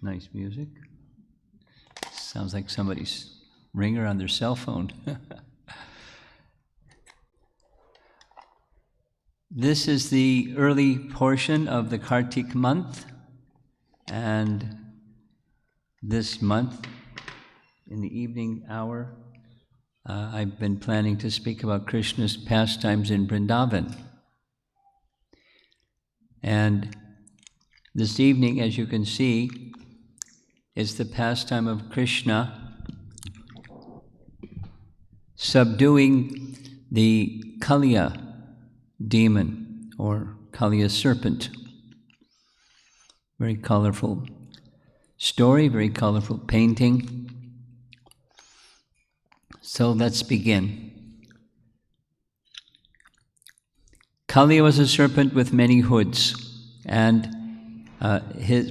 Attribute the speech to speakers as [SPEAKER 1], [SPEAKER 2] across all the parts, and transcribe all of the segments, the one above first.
[SPEAKER 1] Nice music. Sounds like somebody's ringer on their cell phone. This is the early portion of the Kartik month, and this month, in the evening hour, I've been planning to speak about Krishna's pastimes in Vrindavan. And this evening, as you can see, is the pastime of Krishna subduing the Kaliya demon, or Kaliya serpent. Very colorful story, very colorful painting. So let's begin. Kaliya was a serpent with many hoods, and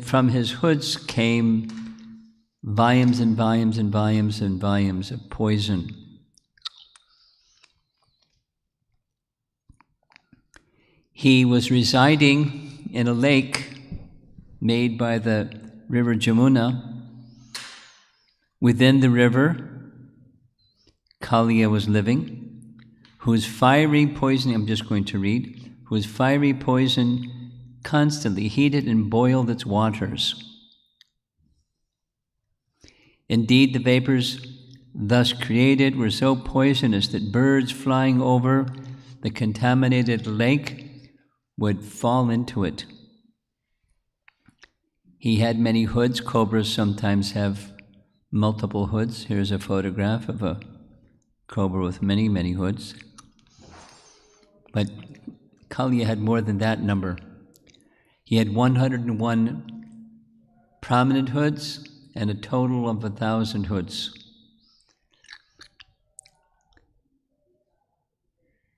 [SPEAKER 1] from his hoods came volumes and volumes and volumes and volumes of poison. He was residing in a lake made by the river Jamuna. Within the river, Kaliya was living, whose fiery poison, I'm just going to read, whose fiery poison constantly heated and boiled its waters. Indeed, the vapors thus created were so poisonous that birds flying over the contaminated lake would fall into it. He had many hoods. Cobras sometimes have multiple hoods. Here's a photograph of a cobra with many, many hoods. But Kaliya had more than that number. He had 101 prominent hoods and a total of 1,000 hoods.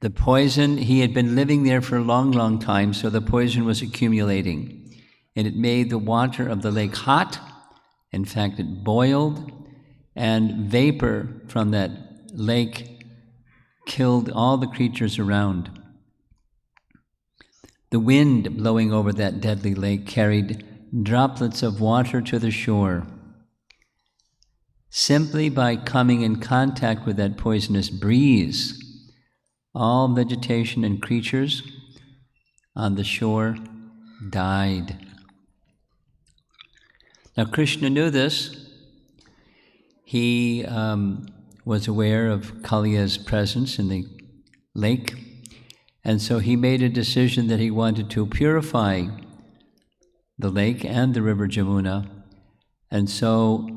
[SPEAKER 1] The poison, he had been living there for a long, long time, so the poison was accumulating. And it made the water of the lake hot. In fact, it boiled, and vapor from that lake killed all the creatures around. The wind blowing over that deadly lake carried droplets of water to the shore. Simply by coming in contact with that poisonous breeze, all vegetation and creatures on the shore died. Now, Krishna knew this. He was aware of Kaliya's presence in the lake, and so he made a decision that he wanted to purify the lake and the river Jamuna. And so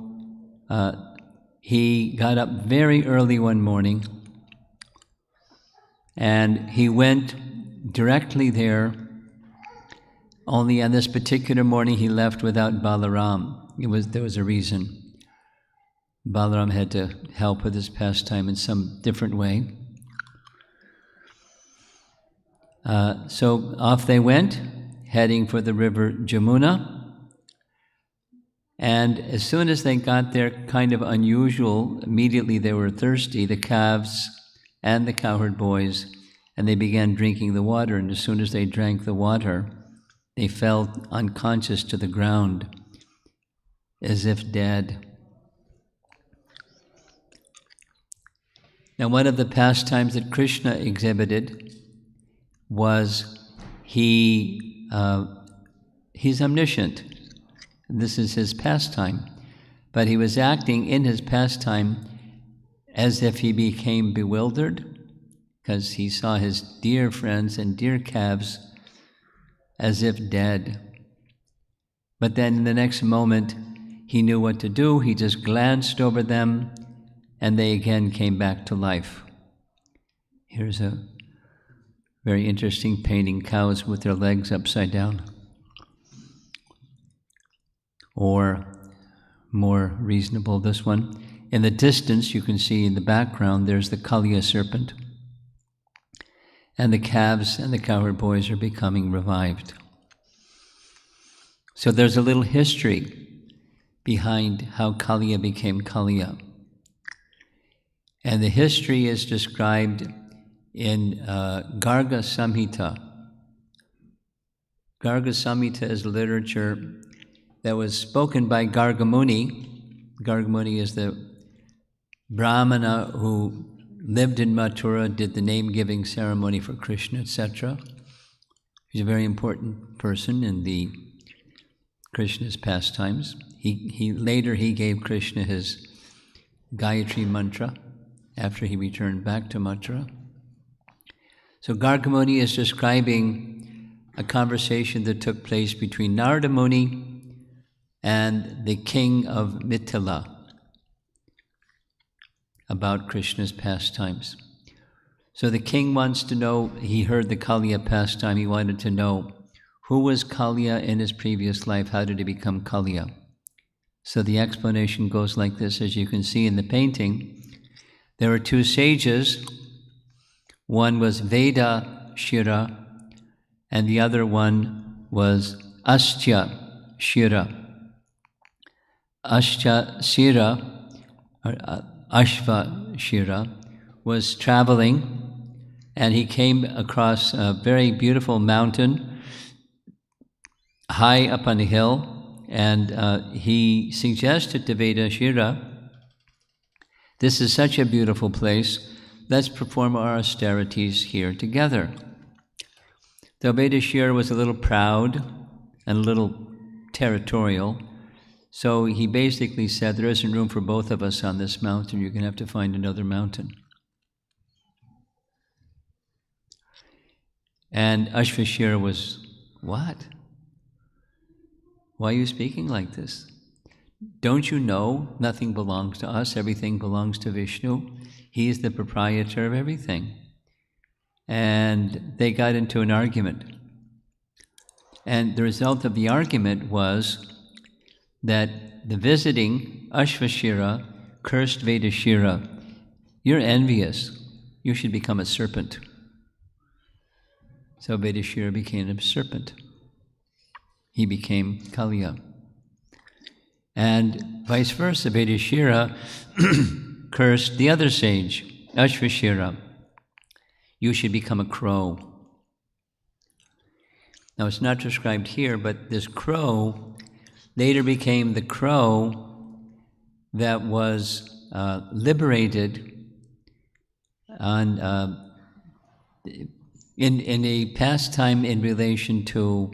[SPEAKER 1] he got up very early one morning, and he went directly there. Only on this particular morning he left without Balaram. There was a reason. Balaram had to help with his pastime in some different way. So off they went, heading for the river Jamuna. And as soon as they got there, kind of unusual, immediately they were thirsty, the calves and the cowherd boys, and they began drinking the water. And as soon as they drank the water, they fell unconscious to the ground, as if dead. Now, one of the pastimes that Krishna exhibited was he's omniscient. This is his pastime. But he was acting in his pastime as if he became bewildered, because he saw his dear friends and dear calves as if dead. But then in the next moment, he knew what to do. He just glanced over them, and they again came back to life. Here's a very interesting painting, cows with their legs upside down. Or, more reasonable, this one. In the distance, you can see in the background, there's the Kaliya serpent. And the calves and the cowherd boys are becoming revived. So there's a little history behind how Kaliya became Kaliya. And the history is described in Garga Samhita. Garga Samhita is literature that was spoken by Gargamuni. Gargamuni is the Brahmana who lived in Mathura, did the name-giving ceremony for Krishna, etc. He's a very important person in the Krishna's pastimes. Later he gave Krishna his Gayatri mantra after he returned back to Mathura. So Gargamuni is describing a conversation that took place between Narada Muni and the king of Mithila about Krishna's pastimes. So the king wants to know, he heard the Kaliya pastime, he wanted to know, who was Kaliya in his previous life? How did he become Kaliya? So the explanation goes like this, as you can see in the painting. There were two sages. One was Veda Shira, and the other one was Astya Shira. Astya Shira, or Ashva Shira, was traveling, and he came across a very beautiful mountain high up on a hill, and he suggested to Veda Shira, "This is such a beautiful place, let's perform our austerities here together." Though Veda Shira was a little proud and a little territorial, so he basically said, "There isn't room for both of us on this mountain, you're going to have to find another mountain." And Ashvashira was, "What? Why are you speaking like this? Don't you know nothing belongs to us, everything belongs to Vishnu? He is the proprietor of everything." And they got into an argument. And the result of the argument was that the visiting Ashvashira cursed Vedashira, "You're envious, you should become a serpent." So Vedashira became a serpent. He became Kaliya. And vice versa, Vedashira cursed the other sage, Ashvashira, "You should become a crow." Now it's not described here, but this crow later became the crow that was liberated on in a pastime in relation to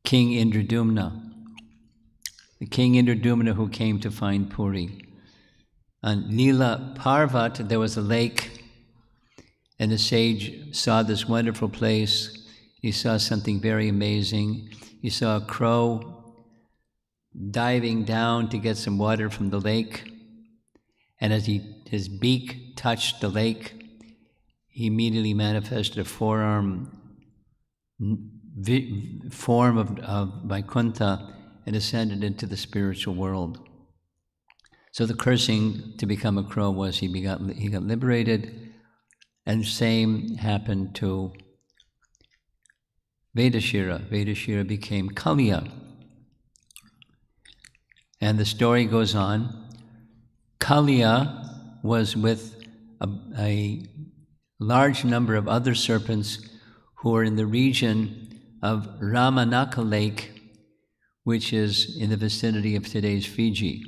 [SPEAKER 1] King Indradumna. The King Indradumna who came to find Puri. On Lila Parvat, there was a lake, and the sage saw this wonderful place. He saw something very amazing. He saw a crow diving down to get some water from the lake, and as his beak touched the lake, he immediately manifested a form of Vaikuntha and ascended into the spiritual world. So the cursing to become a crow was he got liberated, and same happened to Vedashira. Vedashira became Kaliya. And the story goes on. Kaliya was with a large number of other serpents who were in the region of Ramanaka Lake, which is in the vicinity of today's Fiji.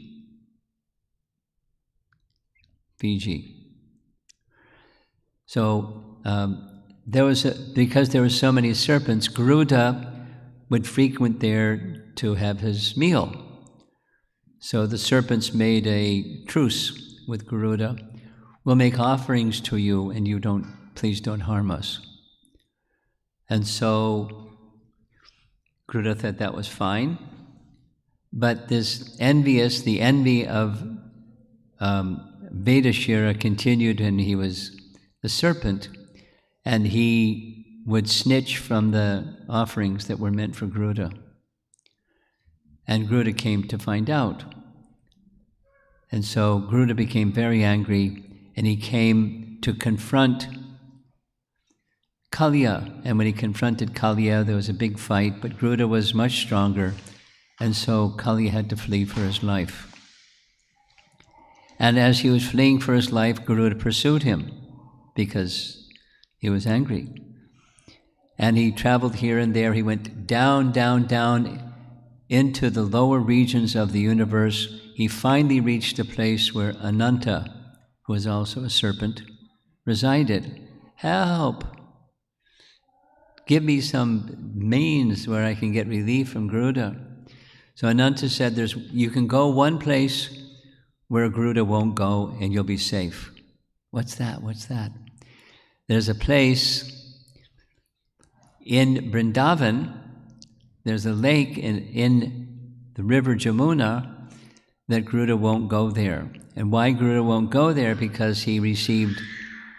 [SPEAKER 1] So because there were so many serpents, Garuda would frequent there to have his meal. So the serpents made a truce with Garuda. "We'll make offerings to you, and please don't harm us." And so Garuda thought that was fine. But the envy of Vedashira continued, and he was the serpent, and he would snitch from the offerings that were meant for Garuda. And Garuda came to find out. And so Garuda became very angry, and he came to confront Kaliya. And when he confronted Kaliya, there was a big fight, but Garuda was much stronger, and so Kaliya had to flee for his life. And as he was fleeing for his life, Garuda pursued him because he was angry. and he traveled here and there. He went down, down, down into the lower regions of the universe. He finally reached a place where Ananta, who was also a serpent, resided. Help! Give me some means where I can get relief from Garuda. So Ananta said, you can go one place where Garuda won't go and you'll be safe. What's that? What's that? There's a place in Vrindavan, there's a lake in the river Jamuna that Garuda won't go there. And why Garuda won't go there? Because he received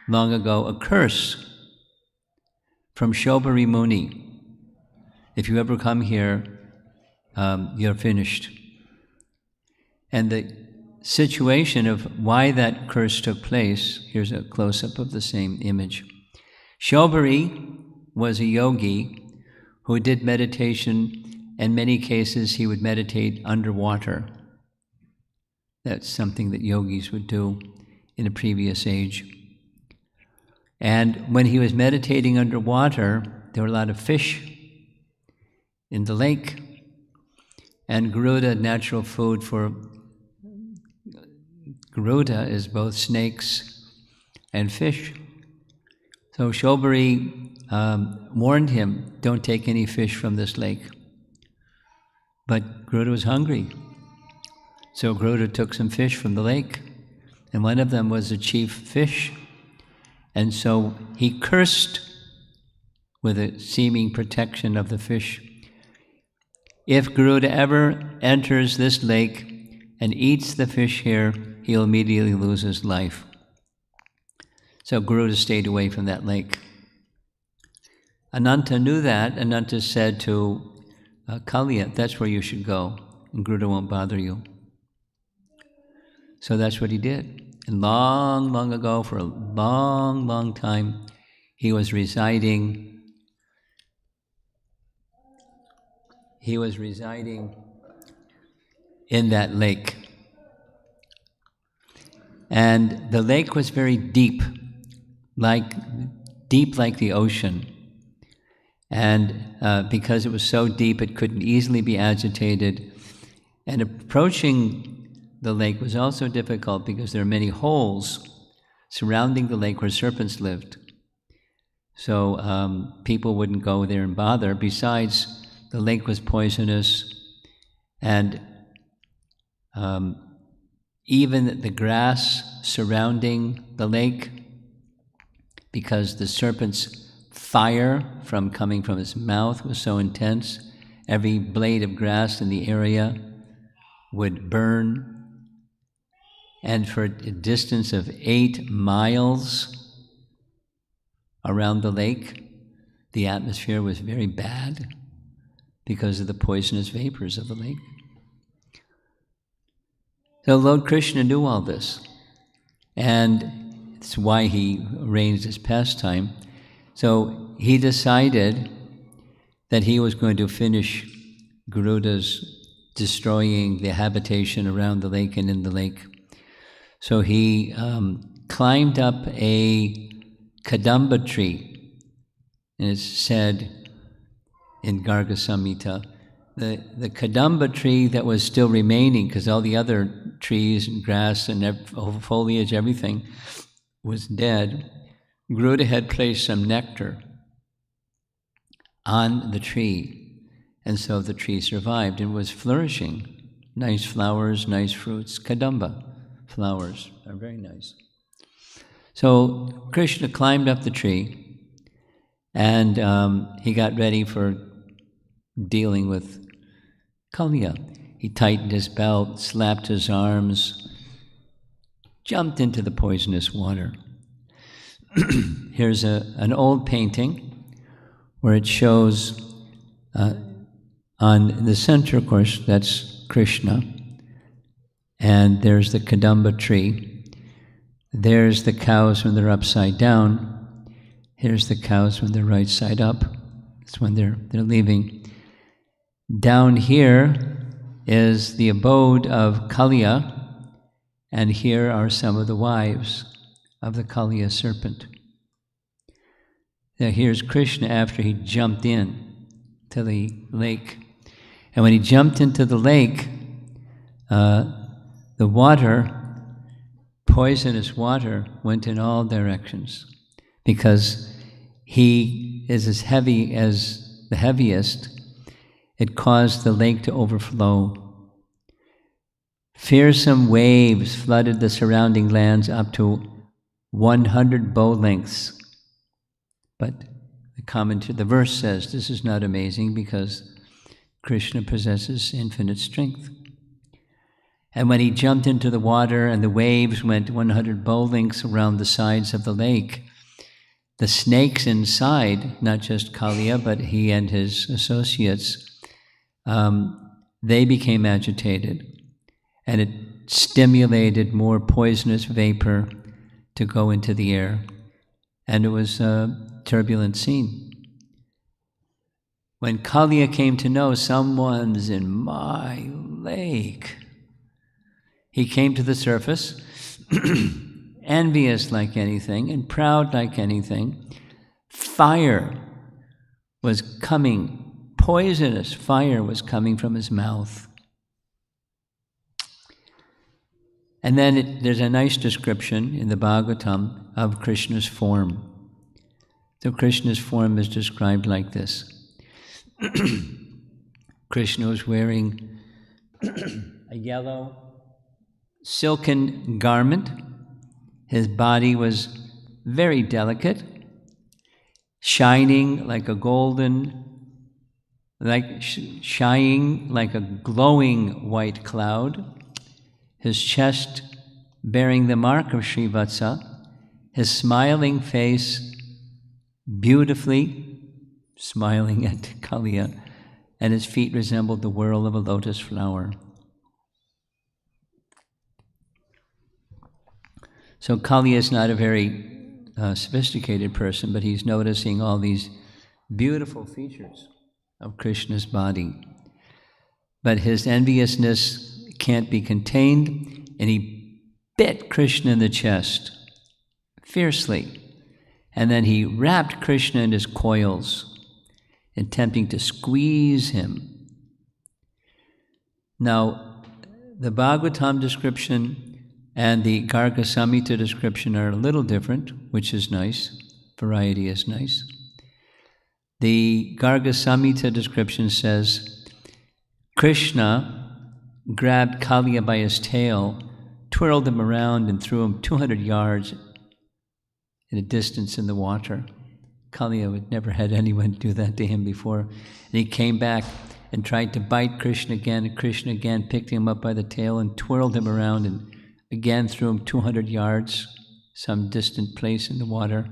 [SPEAKER 1] long ago a curse from Shobhari Muni. If you ever come here, you're finished. And the situation of why that curse took place, here's a close-up of the same image. Shobhari was a yogi who did meditation. In many cases, he would meditate underwater. That's something that yogis would do in a previous age. And when he was meditating underwater, there were a lot of fish in the lake. And Garuda, natural food for Garuda is both snakes and fish. So Shobhari warned him, don't take any fish from this lake. But Garuda was hungry. So Garuda took some fish from the lake, and one of them was a chief fish. And so he cursed with a seeming protection of the fish. If Garuda ever enters this lake and eats the fish here, he'll immediately lose his life. So Garuda stayed away from that lake. Ananta knew that. Ananta said to Kaliya, that's where you should go, and Garuda won't bother you. So that's what he did. And long, long ago, for a long, long time, he was residing in that lake. And the lake was very deep like the ocean. And because it was so deep, it couldn't easily be agitated. And approaching the lake was also difficult because there are many holes surrounding the lake where serpents lived. So people wouldn't go there and bother. Besides, the lake was poisonous, and even the grass surrounding the lake, because the serpent's fire coming from his mouth was so intense, every blade of grass in the area would burn. And for a distance of 8 miles around the lake, the atmosphere was very bad because of the poisonous vapors of the lake. So Lord Krishna knew all this, and it's why he arranged this pastime. So he decided that he was going to finish Garuda's destroying the habitation around the lake and in the lake. So he climbed up a Kadamba tree, and it's said in Garga Samhita, the Kadamba tree that was still remaining, because all the other trees and grass and foliage, everything was dead, Garuda had placed some nectar on the tree, and so the tree survived and was flourishing. Nice flowers, nice fruits. Kadamba flowers are very nice. So Krishna climbed up the tree, and he got ready for dealing with Kaliya. He tightened his belt, slapped his arms, jumped into the poisonous water. Here's an old painting where it shows on the center, of course, that's Krishna, and there's the Kadamba tree. There's the cows when they're upside down. Here's the cows when they're right side up. It's when they're leaving. Down here is the abode of Kaliya, and here are some of the wives of the Kaliya serpent. Now here's Krishna after he jumped in to the lake. And when he jumped into the lake, the water, poisonous water, went in all directions because he is as heavy as the heaviest. It caused the lake to overflow. Fearsome waves flooded the surrounding lands up to 100 bow lengths. But the verse says this is not amazing because Krishna possesses infinite strength. And when he jumped into the water and the waves went 100 bow lengths around the sides of the lake, the snakes inside, not just Kaliya, but he and his associates, they became agitated. And it stimulated more poisonous vapor to go into the air. And it was a turbulent scene. When Kaliya came to know someone's in my lake, he came to the surface, envious like anything and proud like anything. Fire was coming, poisonous fire was coming from his mouth. And then there's a nice description in the Bhagavatam of Krishna's form. So Krishna's form is described like this. Krishna was wearing a yellow silken garment. His body was very delicate, shining like a shining like a glowing white cloud. His chest bearing the mark of Srivatsa, his smiling face beautifully smiling at Kaliya, and his feet resembled the whorl of a lotus flower. So Kaliya is not a very sophisticated person, but he's noticing all these beautiful features of Krishna's body. But his enviousness can't be contained, and he bit Krishna in the chest fiercely. And then he wrapped Krishna in his coils, attempting to squeeze him. Now, the Bhagavatam description and the Garga Samhita description are a little different, which is nice. Variety is nice. The Garga Samhita description says, Krishna grabbed Kaliya by his tail, twirled him around, and threw him 200 yards in a distance in the water. Kaliya had never had anyone do that to him before. And he came back and tried to bite Krishna again, and Krishna again picked him up by the tail and twirled him around and again threw him 200 yards, some distant place in the water.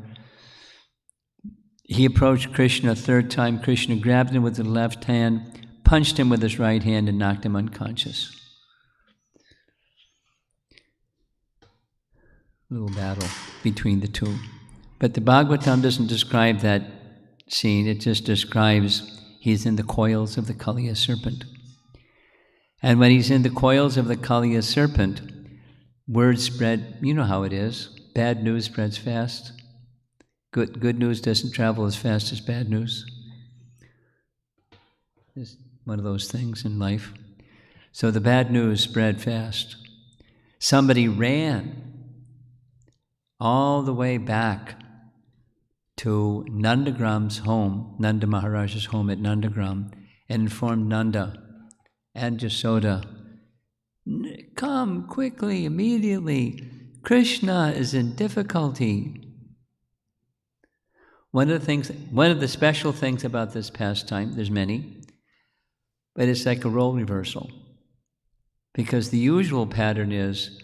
[SPEAKER 1] He approached Krishna a third time. Krishna grabbed him with the left hand, punched him with his right hand, and knocked him unconscious. Little battle between the two. But the Bhagavatam doesn't describe that scene. It just describes he's in the coils of the Kaliya serpent. And when he's in the coils of the Kaliya serpent, word spread, you know how it is. Bad news spreads fast. Good news doesn't travel as fast as bad news. It's one of those things in life. So the bad news spread fast. Somebody ran all the way back to Nandagram's home, Nanda Maharaja's home at Nandagram, and informed Nanda and Yasoda, come quickly, immediately. Krishna is in difficulty. One of the special things about this pastime, there's many, but it's like a role reversal. Because the usual pattern is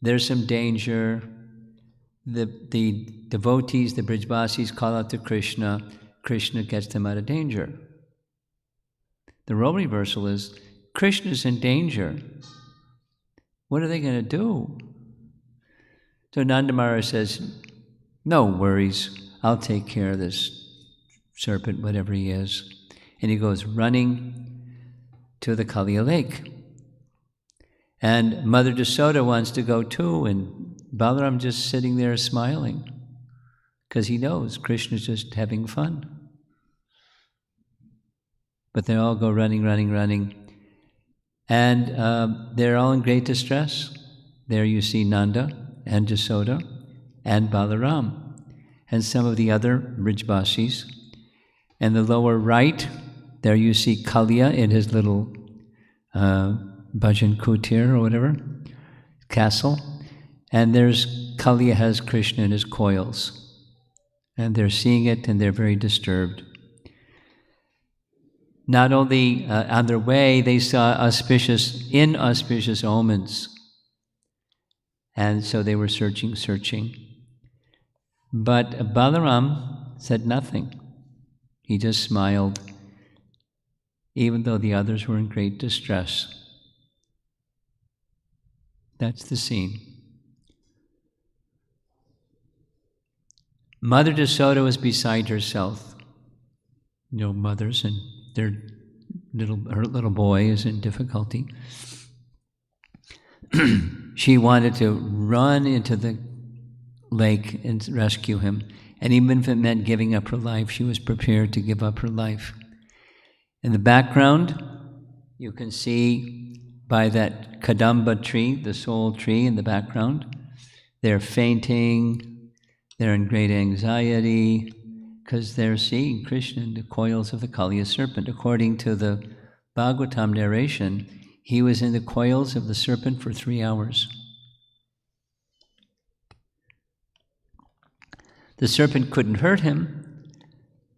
[SPEAKER 1] there's some danger, the devotees, the Brijvasis call out to Krishna, Krishna gets them out of danger. The role reversal is Krishna's in danger. What are they going to do? So Nanda Maharaj says, no worries, I'll take care of this serpent, whatever he is. And he goes running to the Kaliya lake. And Mother Yasoda wants to go too, and Balaram just sitting there smiling. because he knows Krishna's just having fun. But they all go running, running, running. And they're all in great distress. There you see Nanda and Jasoda and Balaram and some of the other Brijbasis. And the lower right, there you see Kaliya in his little Bhajan Kutir or whatever, castle. And there's Kaliya has Krishna in his coils. And they're seeing it and they're very disturbed. Not only on their way, they saw inauspicious omens. And so they were searching. But Balaram said nothing. He just smiled, even though the others were in great distress. That's the scene. Mother Jasoda was beside herself. Mothers and her little boy is in difficulty. She wanted to run into the lake and rescue him. And even if it meant giving up her life, she was prepared to give up her life. In the background, you can see by that Kadamba tree, the soul tree in the background, they're fainting, they're in great anxiety, because they're seeing Krishna in the coils of the Kaliya serpent. According to the Bhagavatam narration, he was in the coils of the serpent for 3 hours. The serpent couldn't hurt him,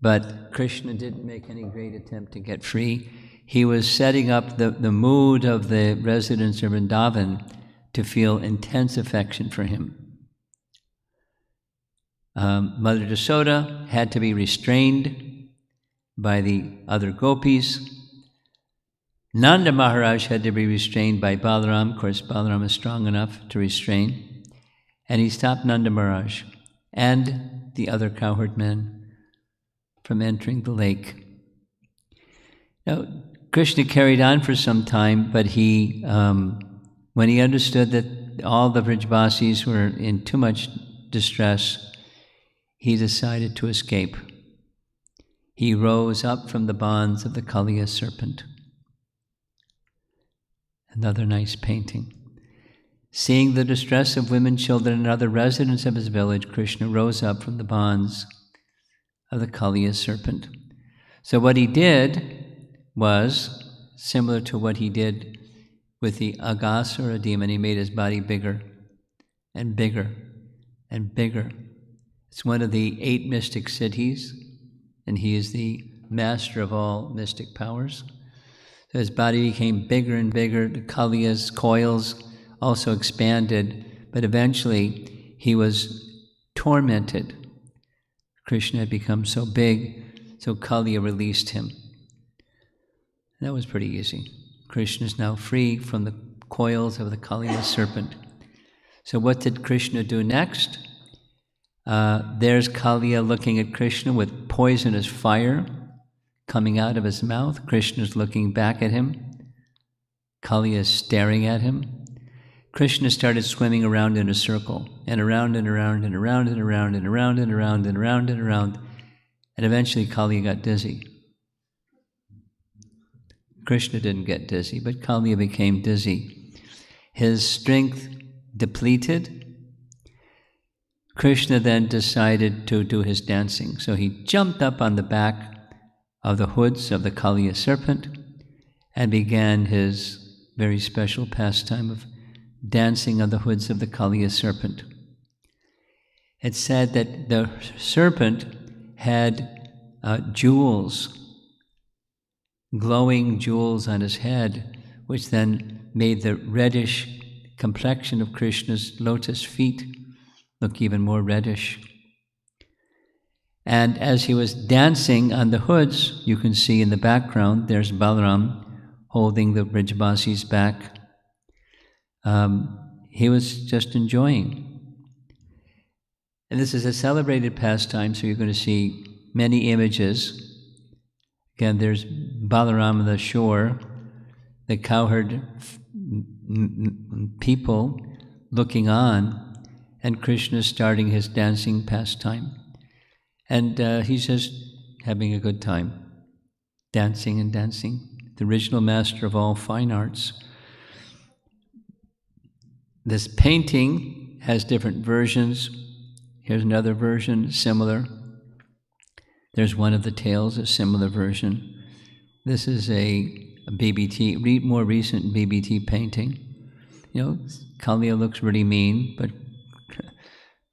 [SPEAKER 1] but Krishna didn't make any great attempt to get free. He was setting up the mood of the residents of Vrindavan to feel intense affection for him. Mother Jasoda had to be restrained by the other gopis. Nanda Maharaj had to be restrained by Balaram. Of course, Balaram is strong enough to restrain. And he stopped Nanda Maharaj and the other cowherd men from entering the lake. Now, Krishna carried on for some time, but he, when he understood that all the Brijbasis were in too much distress, he decided to escape. He rose up from the bonds of the Kaliya serpent. Another nice painting. Seeing the distress of women, children, and other residents of his village, Krishna rose up from the bonds of the Kaliya serpent. So what he did was similar to what he did with the Aghasura demon. He made his body bigger and bigger and bigger. It's one of the 8 mystic siddhis, and he is the master of all mystic powers. So his body became bigger and bigger. The Kaliya's coils also expanded, but eventually he was tormented. Krishna had become so big, so Kaliya released him. That was pretty easy. Krishna is now free from the coils of the Kaliya serpent. So what did Krishna do next? There's Kaliya looking at Krishna with poisonous fire coming out of his mouth. Krishna's looking back at him. Kaliya is staring at him. Krishna started swimming around in a circle, and around and around and around and around and around and around and around and around, and eventually Kaliya got dizzy. Krishna didn't get dizzy, but Kaliya became dizzy. His strength depleted. Krishna then decided to do his dancing. So he jumped up on the back of the hoods of the Kaliya serpent and began his very special pastime of dancing on the hoods of the Kaliya serpent. It's said that the serpent had jewels, glowing jewels on his head, which then made the reddish complexion of Krishna's lotus feet look even more reddish. And as he was dancing on the hoods, you can see in the background, there's Balaram holding the Brijbasis back. He was just enjoying. And this is a celebrated pastime, so you're going to see many images. Again, there's Balaram on the shore, the cowherd people looking on, and Krishna starting his dancing pastime. And he's just having a good time, dancing and dancing. The original master of all fine arts. This painting has different versions. Here's another version, similar. There's one of the tails, a similar version. This is a BBT, more recent BBT painting. You know, Kaliya looks really mean, but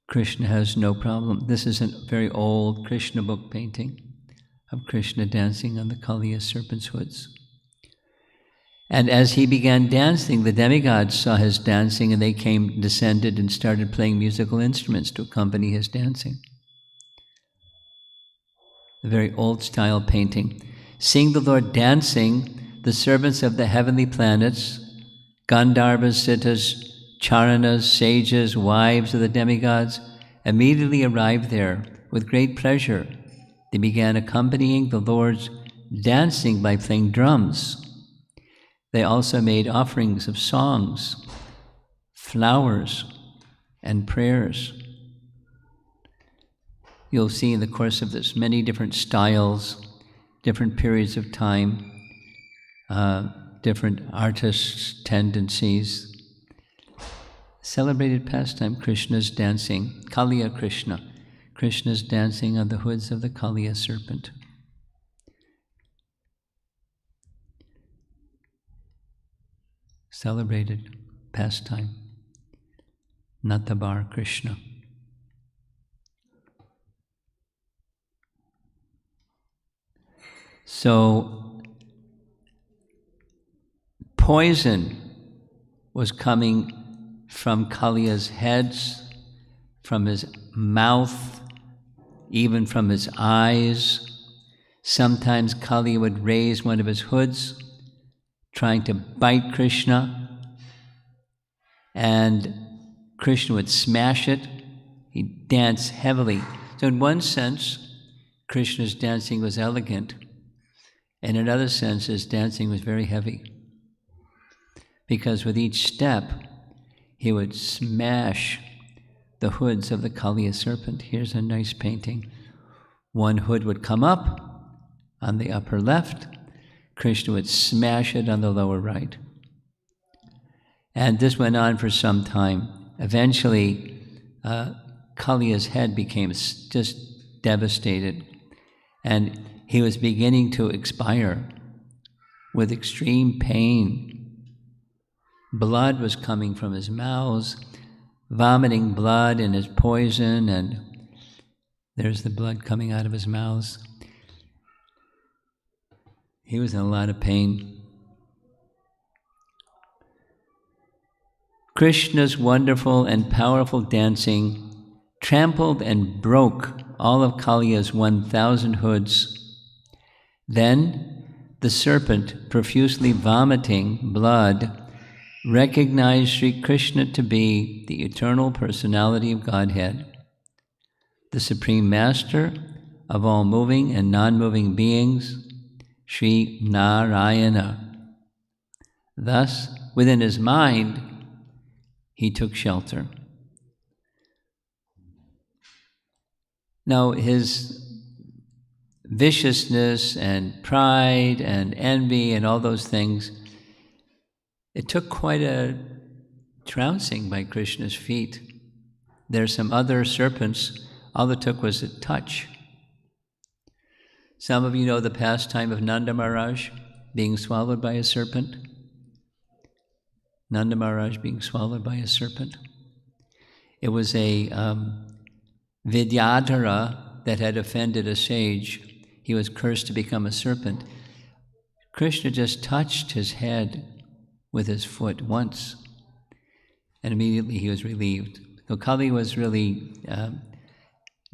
[SPEAKER 1] Krishna has no problem. This is a very old Krishna book painting of Krishna dancing on the Kaliya serpent's hoods. And as he began dancing, the demigods saw his dancing, and they descended and started playing musical instruments to accompany his dancing. A very old style painting. Seeing the Lord dancing, the servants of the heavenly planets, Gandharvas, Siddhas, Charanas, sages, wives of the demigods, immediately arrived there with great pleasure. They began accompanying the Lord's dancing by playing drums. They also made offerings of songs, flowers, and prayers. You'll see in the course of this many different styles, different periods of time, different artists' tendencies. Celebrated pastime, Krishna's dancing, Kaliya Krishna. Krishna's dancing on the hoods of the Kaliya serpent. Celebrated pastime, Natabar Krishna. So, poison was coming from Kaliya's heads, from his mouth, even from his eyes. Sometimes Kaliya would raise one of his hoods, trying to bite Krishna, and Krishna would smash it. He'd dance heavily. So in one sense, Krishna's dancing was elegant, and in another sense, his dancing was very heavy. Because with each step, he would smash the hoods of the Kaliya serpent. Here's a nice painting. One hood would come up on the upper left. Krishna would smash it on the lower right. And this went on for some time. Eventually, Kaliya's head became just devastated, and he was beginning to expire with extreme pain. Blood was coming from his mouth, vomiting blood in his poison, and there's the blood coming out of his mouth. He was in a lot of pain. Krishna's wonderful and powerful dancing trampled and broke all of Kaliya's 1,000 hoods. Then the serpent, profusely vomiting blood, recognized Sri Krishna to be the eternal personality of Godhead, the Supreme Master of all moving and non-moving beings, Sri Narayana. Thus, within his mind, he took shelter. Now, his viciousness and pride and envy and all those things, it took quite a trouncing by Krishna's feet. There's some other serpents, all it took was a touch. Some of you know the pastime of Nanda Maharaj being swallowed by a serpent. Nanda Maharaj being swallowed by a serpent. It was a Vidyadhara that had offended a sage. He was cursed to become a serpent. Krishna just touched his head with his foot once, and immediately he was relieved. So Kali was really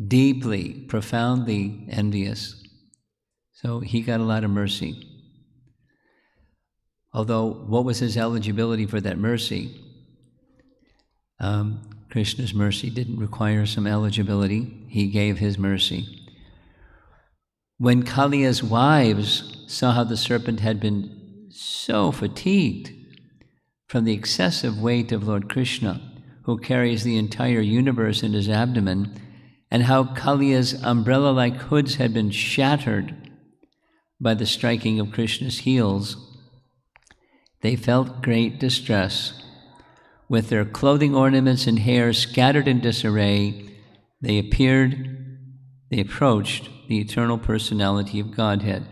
[SPEAKER 1] deeply, profoundly envious. So he got a lot of mercy. Although, what was his eligibility for that mercy? Krishna's mercy didn't require some eligibility. He gave his mercy. When Kaliya's wives saw how the serpent had been so fatigued from the excessive weight of Lord Krishna, who carries the entire universe in his abdomen, and how Kaliya's umbrella-like hoods had been shattered by the striking of Krishna's heels, they felt great distress. With their clothing ornaments and hair scattered in disarray, they approached the eternal personality of Godhead.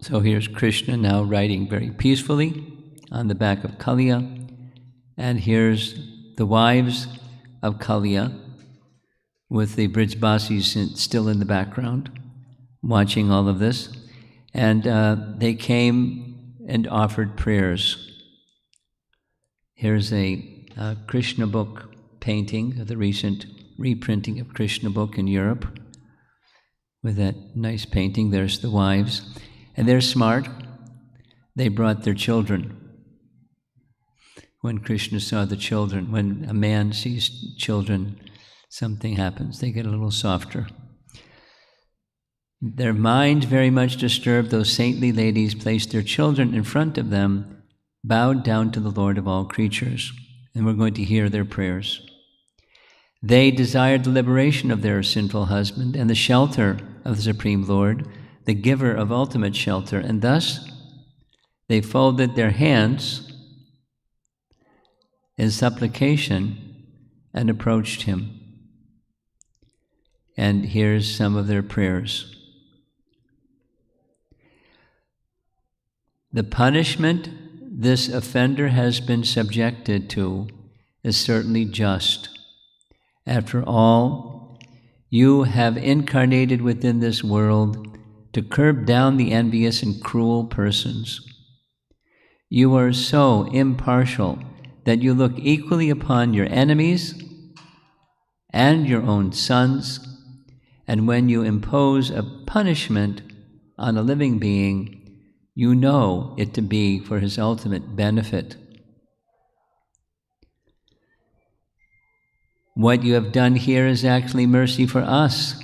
[SPEAKER 1] So here's Krishna now riding very peacefully on the back of Kaliya, and here's the wives of Kaliya with the Brijbasis still in the background, watching all of this. And they came and offered prayers. Here's a Krishna book painting of the recent reprinting of Krishna book in Europe with that nice painting. There's the wives. And they're smart. They brought their children. When Krishna saw the children, when a man sees children, something happens. They get a little softer. Their mind very much disturbed, those saintly ladies placed their children in front of them, bowed down to the Lord of all creatures. And we're going to hear their prayers. They desired the liberation of their sinful husband and the shelter of the Supreme Lord, the giver of ultimate shelter, and thus they folded their hands in supplication and approached him. And here's some of their prayers. The punishment this offender has been subjected to is certainly just. After all, you have incarnated within this world to curb down the envious and cruel persons. You are so impartial that you look equally upon your enemies and your own sons, and when you impose a punishment on a living being, you know it to be for his ultimate benefit. What you have done here is actually mercy for us,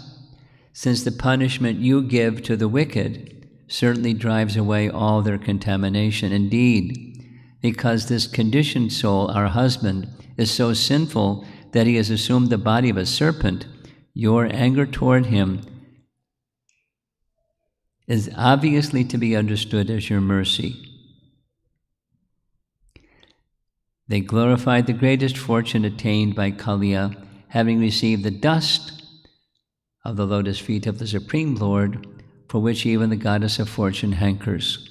[SPEAKER 1] since the punishment you give to the wicked certainly drives away all their contamination. Indeed, because this conditioned soul, our husband, is so sinful that he has assumed the body of a serpent, your anger toward him is obviously to be understood as your mercy. They glorified the greatest fortune attained by Kaliya, having received the dust of the lotus feet of the Supreme Lord, for which even the goddess of fortune hankers.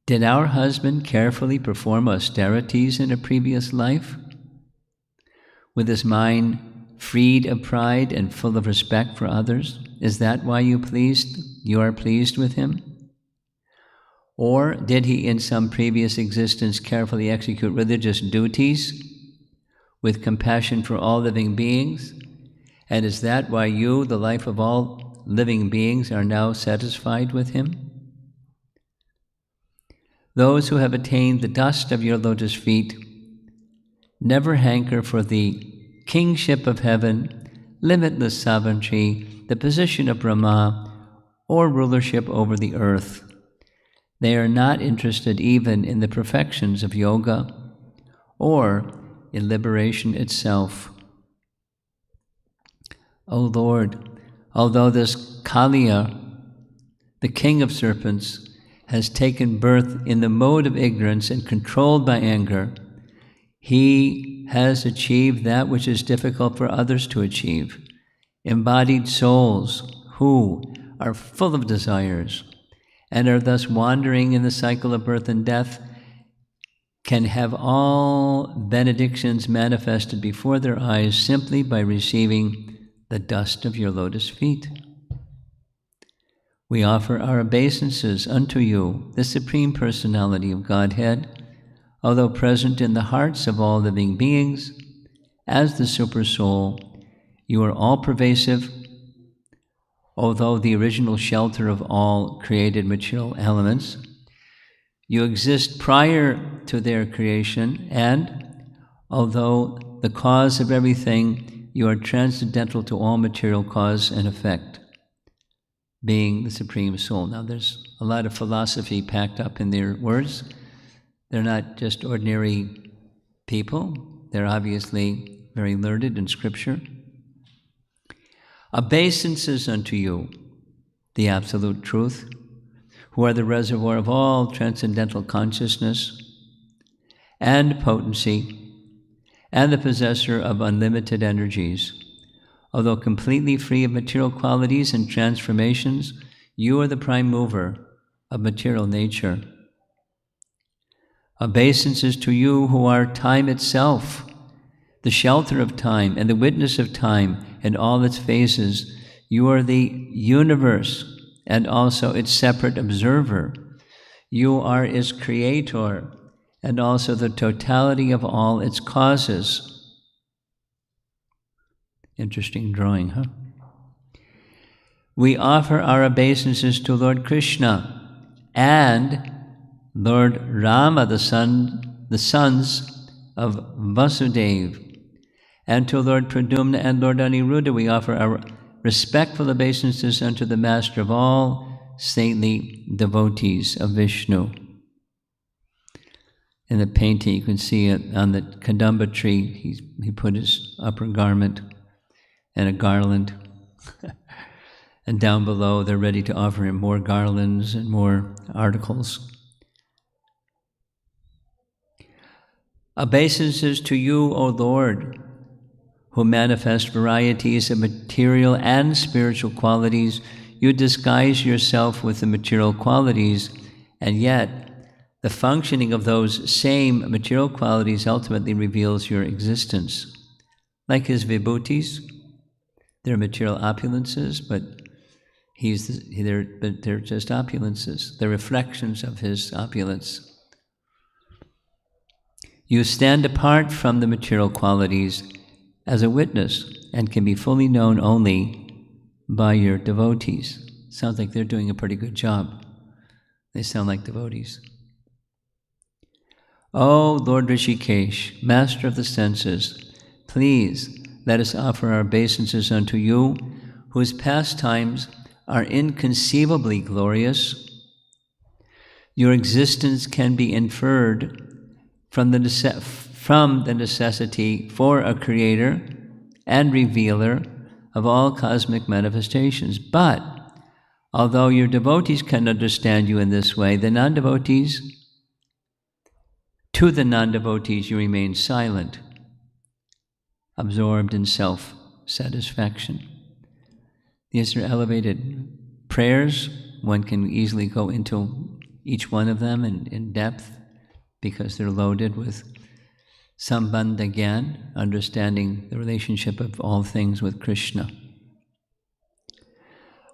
[SPEAKER 1] Did our husband carefully perform austerities in a previous life? With his mind freed of pride and full of respect for others? Is that why you are pleased with him? Or did he in some previous existence carefully execute religious duties with compassion for all living beings? And is that why you, the life of all living beings, are now satisfied with him? Those who have attained the dust of your lotus feet never hanker for the kingship of heaven, limitless sovereignty, the position of Brahma, or rulership over the earth. They are not interested even in the perfections of yoga or in liberation itself. O Lord, although this Kaliya, the king of serpents, has taken birth in the mode of ignorance and controlled by anger, he has achieved that which is difficult for others to achieve. Embodied souls who are full of desires and are thus wandering in the cycle of birth and death can have all benedictions manifested before their eyes simply by receiving the dust of your lotus feet. We offer our obeisances unto you, the Supreme Personality of Godhead, although present in the hearts of all living beings, as the Super Soul, you are all-pervasive, although the original shelter of all created material elements. You exist prior to their creation, and although the cause of everything, you are transcendental to all material cause and effect, being the Supreme Soul. Now, there's a lot of philosophy packed up in their words. They're not just ordinary people. they're obviously very learned in Scripture. Obeisances unto you, the Absolute Truth, who are the reservoir of all transcendental consciousness and potency, and the possessor of unlimited energies. Although completely free of material qualities and transformations, you are the prime mover of material nature. Obeisances to you who are time itself, the shelter of time and the witness of time in all its phases. You are the universe and also its separate observer. You are its creator and also the totality of all its causes. Interesting drawing, huh? We offer our obeisances to Lord Krishna and Lord Rama, the sons of Vasudeva, and to Lord Pradyumna and Lord Aniruddha. We offer our respectful obeisances unto the master of all saintly devotees of Vishnu. In the painting, you can see it on the Kadamba tree. He put his upper garment and a garland. And down below, they're ready to offer him more garlands and more articles. Obeisances to you, O Lord, who manifest varieties of material and spiritual qualities. You disguise yourself with the material qualities, and yet the functioning of those same material qualities ultimately reveals your existence. Like his vibhutis, they're material opulences, but they're just opulences. They're reflections of his opulence. You stand apart from the material qualities as a witness and can be fully known only by your devotees. Sounds like they're doing a pretty good job. They sound like devotees. O Lord Rishikesh, master of the senses, please let us offer our obeisances unto you, whose pastimes are inconceivably glorious. Your existence can be inferred from the necessity for a creator and revealer of all cosmic manifestations. But although your devotees can understand you in this way, to the non-devotees you remain silent, absorbed in self-satisfaction. These are elevated prayers. One can easily go into each one of them in depth because they're loaded with Sambandha Gyan, understanding the relationship of all things with Krishna.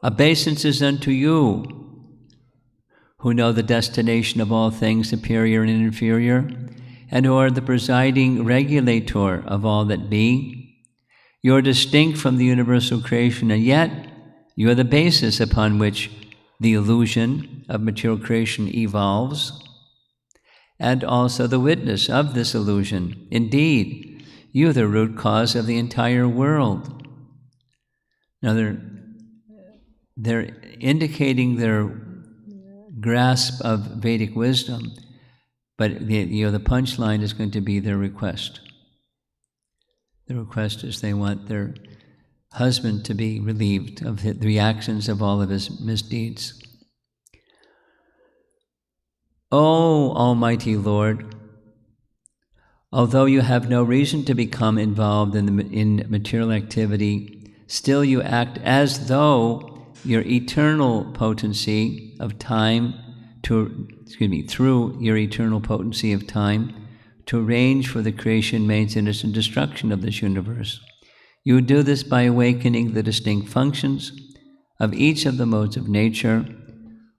[SPEAKER 1] Obeisances unto you, who know the destination of all things superior and inferior, and who are the presiding regulator of all that be. You are distinct from the universal creation, and yet you are the basis upon which the illusion of material creation evolves, and also the witness of this illusion. Indeed, you are the root cause of the entire world. Now they're indicating their grasp of Vedic wisdom, but the punchline is going to be their request. The request is they want their husband to be relieved of the reactions of all of his misdeeds. O Almighty Lord, although you have no reason to become involved in material activity, still you act as though your eternal potency of time through your eternal potency of time to arrange for the creation, maintenance, and destruction of this universe. You do this by awakening the distinct functions of each of the modes of nature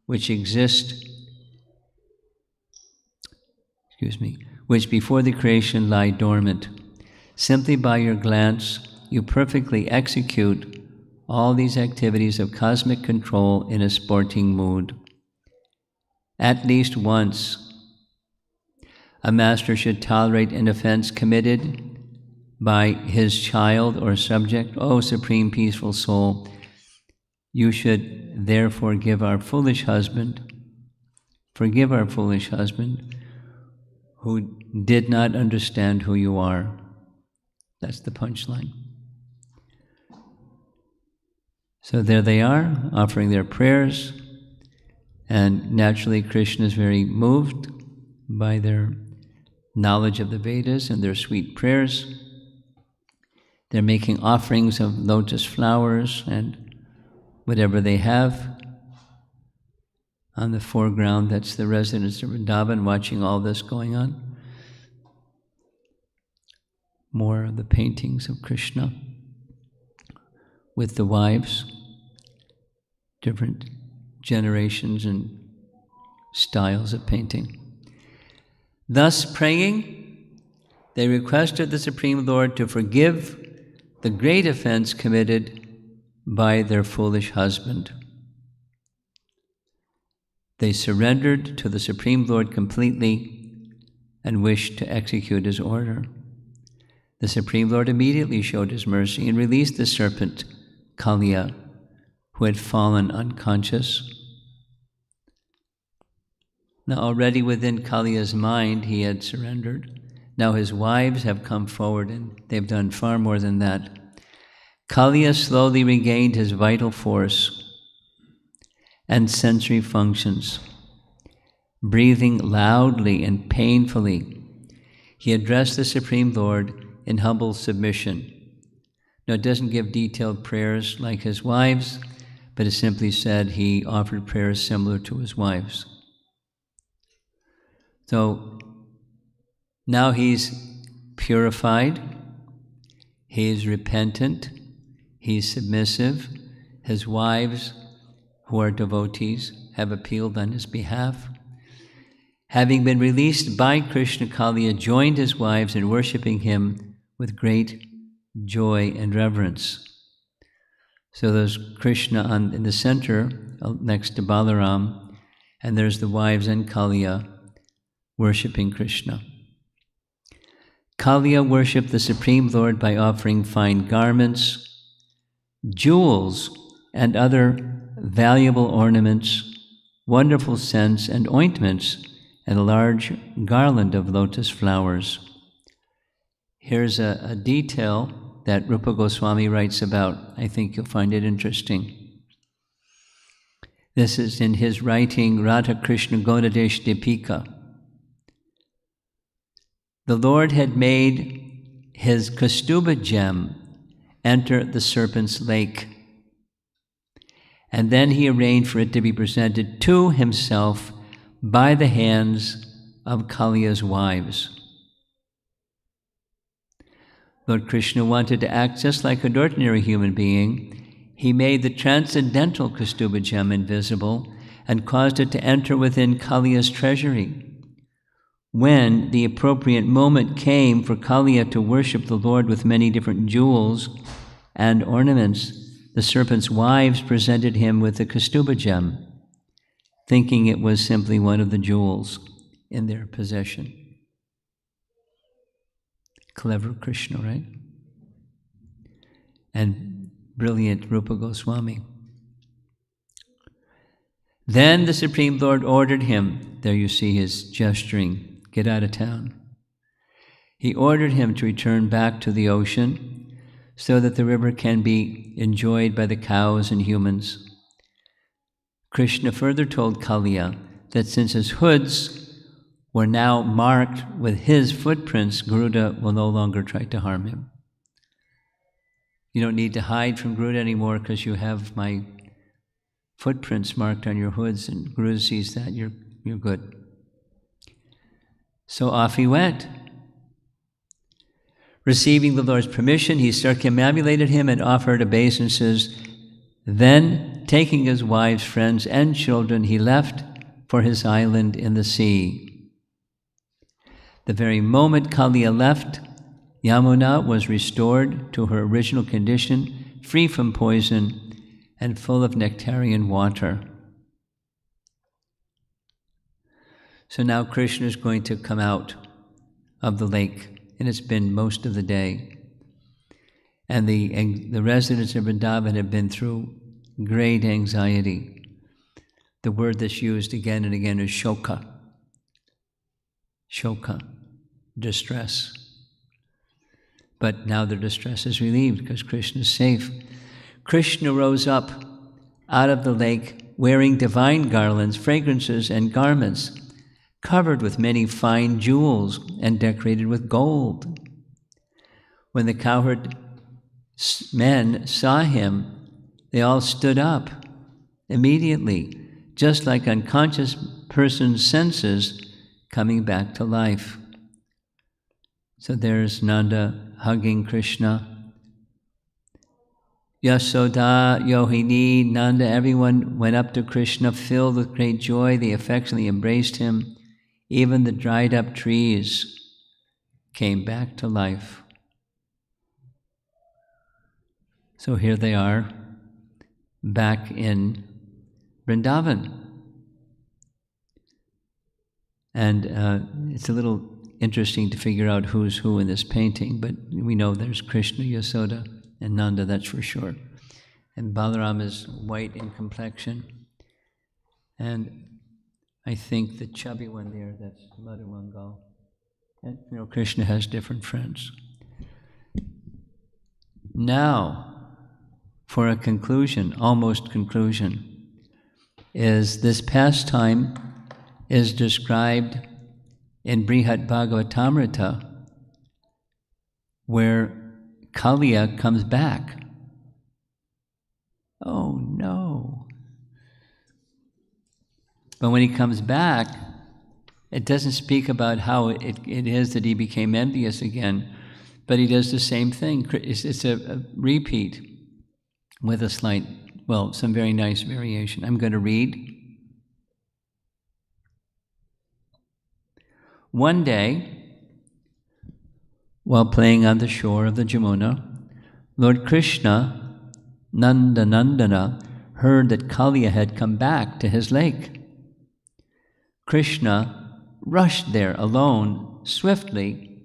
[SPEAKER 1] which before the creation lie dormant. Simply by your glance, you perfectly execute all these activities of cosmic control in a sporting mood. At least once, a master should tolerate an offense committed by his child or subject. O Supreme Peaceful Soul, you should therefore forgive our foolish husband who did not understand who you are. That's the punchline. So there they are, offering their prayers, and naturally Krishna is very moved by their knowledge of the Vedas and their sweet prayers. They're making offerings of lotus flowers and whatever they have. On the foreground, that's the residents of Vrindavan watching all this going on. More of the paintings of Krishna with the wives, different generations and styles of painting. Thus praying, they requested the Supreme Lord to forgive the great offense committed by their foolish husband. They surrendered to the Supreme Lord completely and wished to execute his order. The Supreme Lord immediately showed his mercy and released the serpent, Kaliya, who had fallen unconscious. Now already within Kaliya's mind he had surrendered. Now his wives have come forward and they've done far more than that. Kaliya slowly regained his vital force and sensory functions. Breathing loudly and painfully, he addressed the Supreme Lord in humble submission. Now it doesn't give detailed prayers like his wives, but it simply said he offered prayers similar to his wives. So now he's purified, he's repentant, he's submissive. His wives, who are devotees, have appealed on his behalf. Having been released by Krishna, Kaliya joined his wives in worshiping him with great joy and reverence. So there's Krishna in the center, next to Balaram, and there's the wives and Kaliya worshiping Krishna. Kaliya worshipped the Supreme Lord by offering fine garments, jewels, and other valuable ornaments, wonderful scents and ointments, and a large garland of lotus flowers. Here's a detail that Rupa Goswami writes about. I think you'll find it interesting. This is in his writing, Radha Krishna Godadesh Dipika. The Lord had made his Kaustubha gem enter the serpent's lake, and then he arranged for it to be presented to himself by the hands of Kaliya's wives. Lord Krishna wanted to act just like an ordinary human being. He made the transcendental Kaustubha gem invisible and caused it to enter within Kaliya's treasury. When the appropriate moment came for Kaliya to worship the Lord with many different jewels and ornaments, the serpent's wives presented him with the Kaustubha gem, thinking it was simply one of the jewels in their possession. Clever Krishna, right? And brilliant Rupa Goswami. Then the Supreme Lord ordered him, there you see his gesturing, get out of town. He ordered him to return back to the ocean so that the river can be enjoyed by the cows and humans. Krishna further told Kaliya that since his hoods were now marked with his footprints, Garuda will no longer try to harm him. You don't need to hide from Garuda anymore because you have my footprints marked on your hoods, and Garuda sees that, you're good. So off he went. Receiving the Lord's permission, he circumambulated him and offered obeisances. Then, taking his wives, friends, and children, he left for his island in the sea. The very moment Kaliya left, Yamuna was restored to her original condition, free from poison and full of nectarian water. So now Krishna is going to come out of the lake, and it's been most of the day. And the residents of Vrindavan have been through great anxiety. The word that's used again and again is shoka. Shoka, distress. But now their distress is relieved because Krishna is safe. Krishna rose up out of the lake wearing divine garlands, fragrances, and garments, covered with many fine jewels and decorated with gold. When the cowherd men saw him, they all stood up immediately, just like unconscious person's senses coming back to life. So there's Nanda hugging Krishna. Yasoda, Yohini, Nanda, everyone went up to Krishna filled with great joy. They affectionately embraced him. Even the dried up trees came back to life. So here they are, back in Vrindavan. And it's a little interesting to figure out who's who in this painting, but we know there's Krishna, Yasoda, and Nanda, that's for sure. And Balaram is white in complexion. And I think the chubby one there, that's Madhu Mangal. And Krishna has different friends. Now, for a conclusion, almost conclusion, is this pastime is described in Brihat Bhagavatamrita, where Kaliya comes back. Oh no. But when he comes back, it doesn't speak about how it is that he became envious again, but he does the same thing. It's a repeat with a slight, some very nice variation. I'm going to read. One day, while playing on the shore of the Jamuna, Lord Krishna, Nandana, heard that Kaliya had come back to his lake. Krishna rushed there alone, swiftly,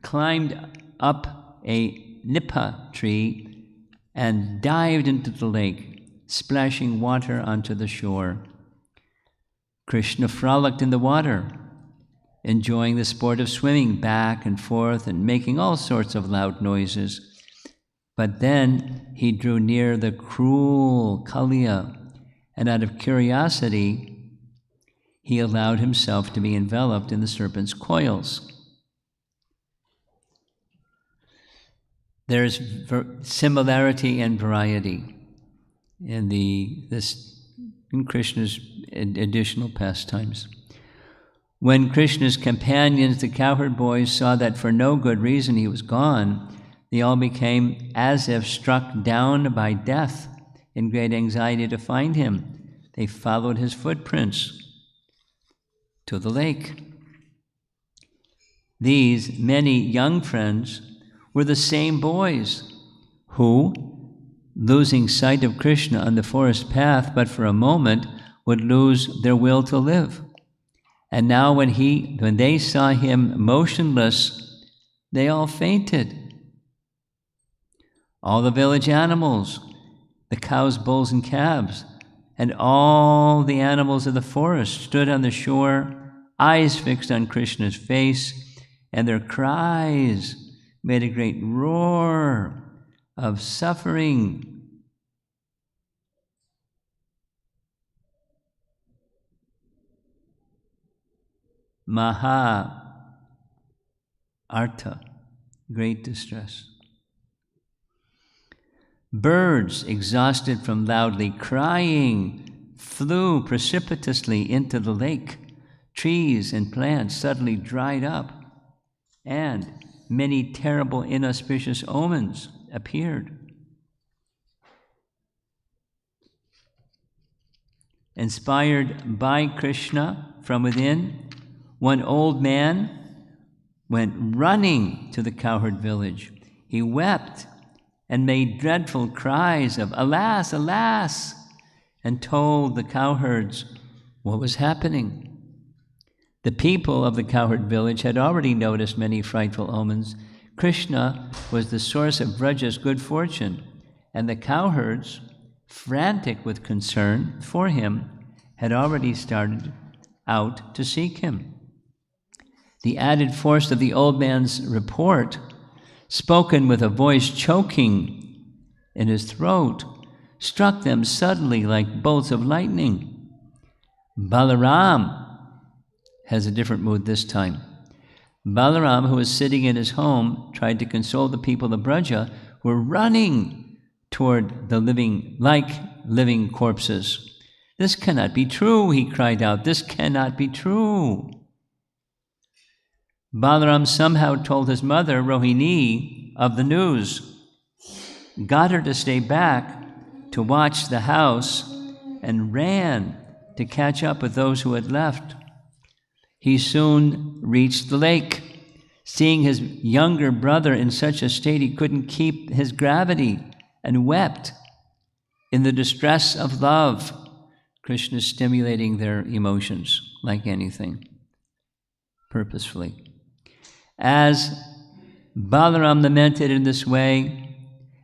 [SPEAKER 1] climbed up a nipa tree, and dived into the lake, splashing water onto the shore. Krishna frolicked in the water, enjoying the sport of swimming back and forth and making all sorts of loud noises. But then he drew near the cruel Kaliya, and out of curiosity, he allowed himself to be enveloped in the serpent's coils. There's similarity and variety in in Krishna's additional pastimes. When Krishna's companions, the cowherd boys, saw that for no good reason he was gone, they all became as if struck down by death in great anxiety to find him. They followed his footprints to the lake. These many young friends were the same boys who, losing sight of Krishna on the forest path, but for a moment, would lose their will to live. And now when they saw him motionless, they all fainted. All the village animals, the cows, bulls, and calves, and all the animals of the forest stood on the shore, eyes fixed on Krishna's face, and their cries made a great roar of suffering. Maha Artha, great distress. Birds, exhausted from loudly crying, flew precipitously into the lake. Trees and plants suddenly dried up, and many terrible inauspicious omens appeared. Inspired by Krishna from within, one old man went running to the cowherd village. He wept and made dreadful cries of "Alas, alas!" and told the cowherds what was happening. The people of the cowherd village had already noticed many frightful omens. Krishna was the source of Vraja's good fortune, and the cowherds, frantic with concern for him, had already started out to seek him. The added force of the old man's report spoken with a voice choking in his throat, struck them suddenly like bolts of lightning. Balaram has a different mood this time. Balaram, who was sitting in his home, tried to console the people of Braja, who were running toward the living corpses. "This cannot be true," he cried out. "This cannot be true." Balaram somehow told his mother, Rohini, of the news, got her to stay back to watch the house, and ran to catch up with those who had left. He soon reached the lake. Seeing his younger brother in such a state, he couldn't keep his gravity and wept in the distress of love. Krishna is stimulating their emotions like anything, purposefully. As Balaram lamented in this way,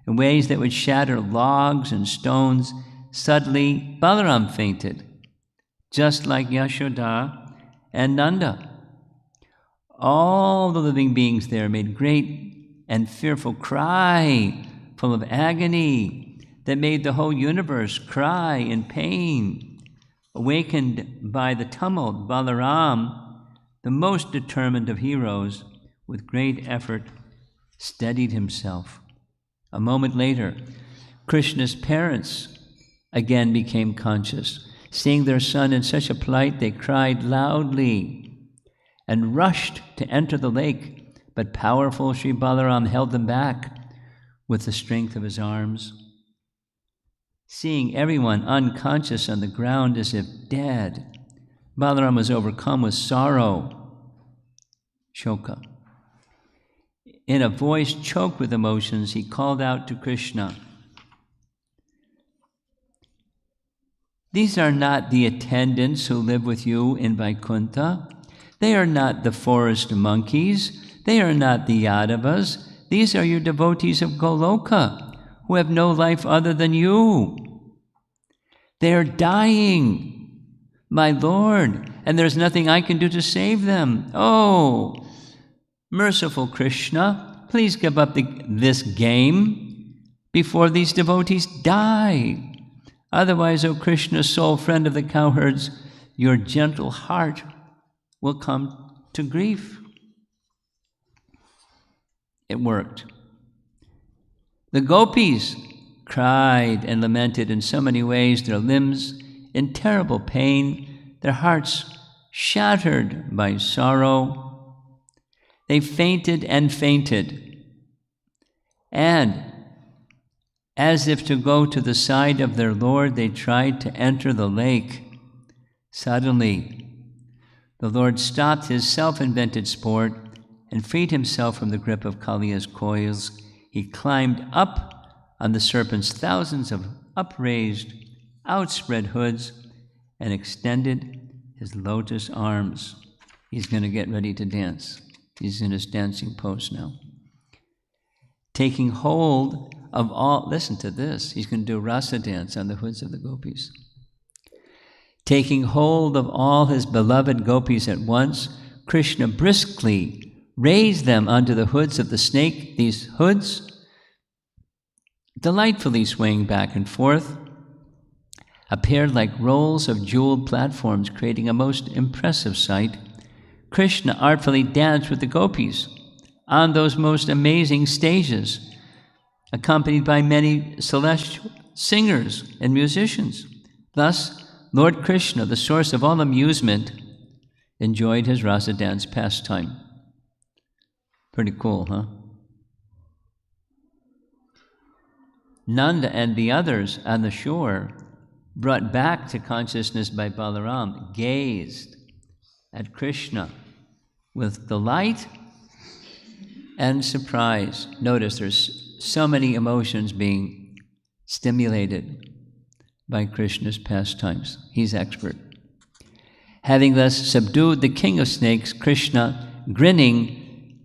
[SPEAKER 1] in ways that would shatter logs and stones, suddenly Balaram fainted, just like Yashoda and Nanda. All the living beings there made great and fearful cry, full of agony, that made the whole universe cry in pain. Awakened by the tumult, Balaram, the most determined of heroes, with great effort, steadied himself. A moment later, Krishna's parents again became conscious. Seeing their son in such a plight, they cried loudly and rushed to enter the lake, but powerful Sri Balaram held them back with the strength of his arms. Seeing everyone unconscious on the ground as if dead, Balaram was overcome with sorrow, shoka. In a voice choked with emotions, he called out to Krishna, "These are not the attendants who live with you in Vaikuntha. They are not the forest monkeys. They are not the Yadavas. These are your devotees of Goloka, who have no life other than you. They are dying, my Lord, and there's nothing I can do to save them. Oh, merciful Krishna, please give up this game before these devotees die. Otherwise, O Krishna, sole friend of the cowherds, your gentle heart will come to grief." It worked. The gopis cried and lamented in so many ways, their limbs in terrible pain, their hearts shattered by sorrow. They fainted and fainted. And as if to go to the side of their Lord, they tried to enter the lake. Suddenly, the Lord stopped his self-invented sport and freed himself from the grip of Kaliya's coils. He climbed up on the serpent's thousands of upraised, outspread hoods and extended his lotus arms. He's going to get ready to dance. He's in his dancing pose now. Taking hold of all, listen to this, he's going to do a rasa dance on the hoods of the gopis. Taking hold of all his beloved gopis at once, Krishna briskly raised them onto the hoods of the snake. These hoods, delightfully swaying back and forth, appeared like rolls of jeweled platforms, creating a most impressive sight. Krishna artfully danced with the gopis on those most amazing stages, accompanied by many celestial singers and musicians. Thus, Lord Krishna, the source of all amusement, enjoyed his rasa dance pastime. Pretty cool, huh? Nanda and the others on the shore, brought back to consciousness by Balaram, gazed at Krishna with delight and surprise. Notice there's so many emotions being stimulated by Krishna's pastimes. He's expert. Having thus subdued the king of snakes, Krishna, grinning,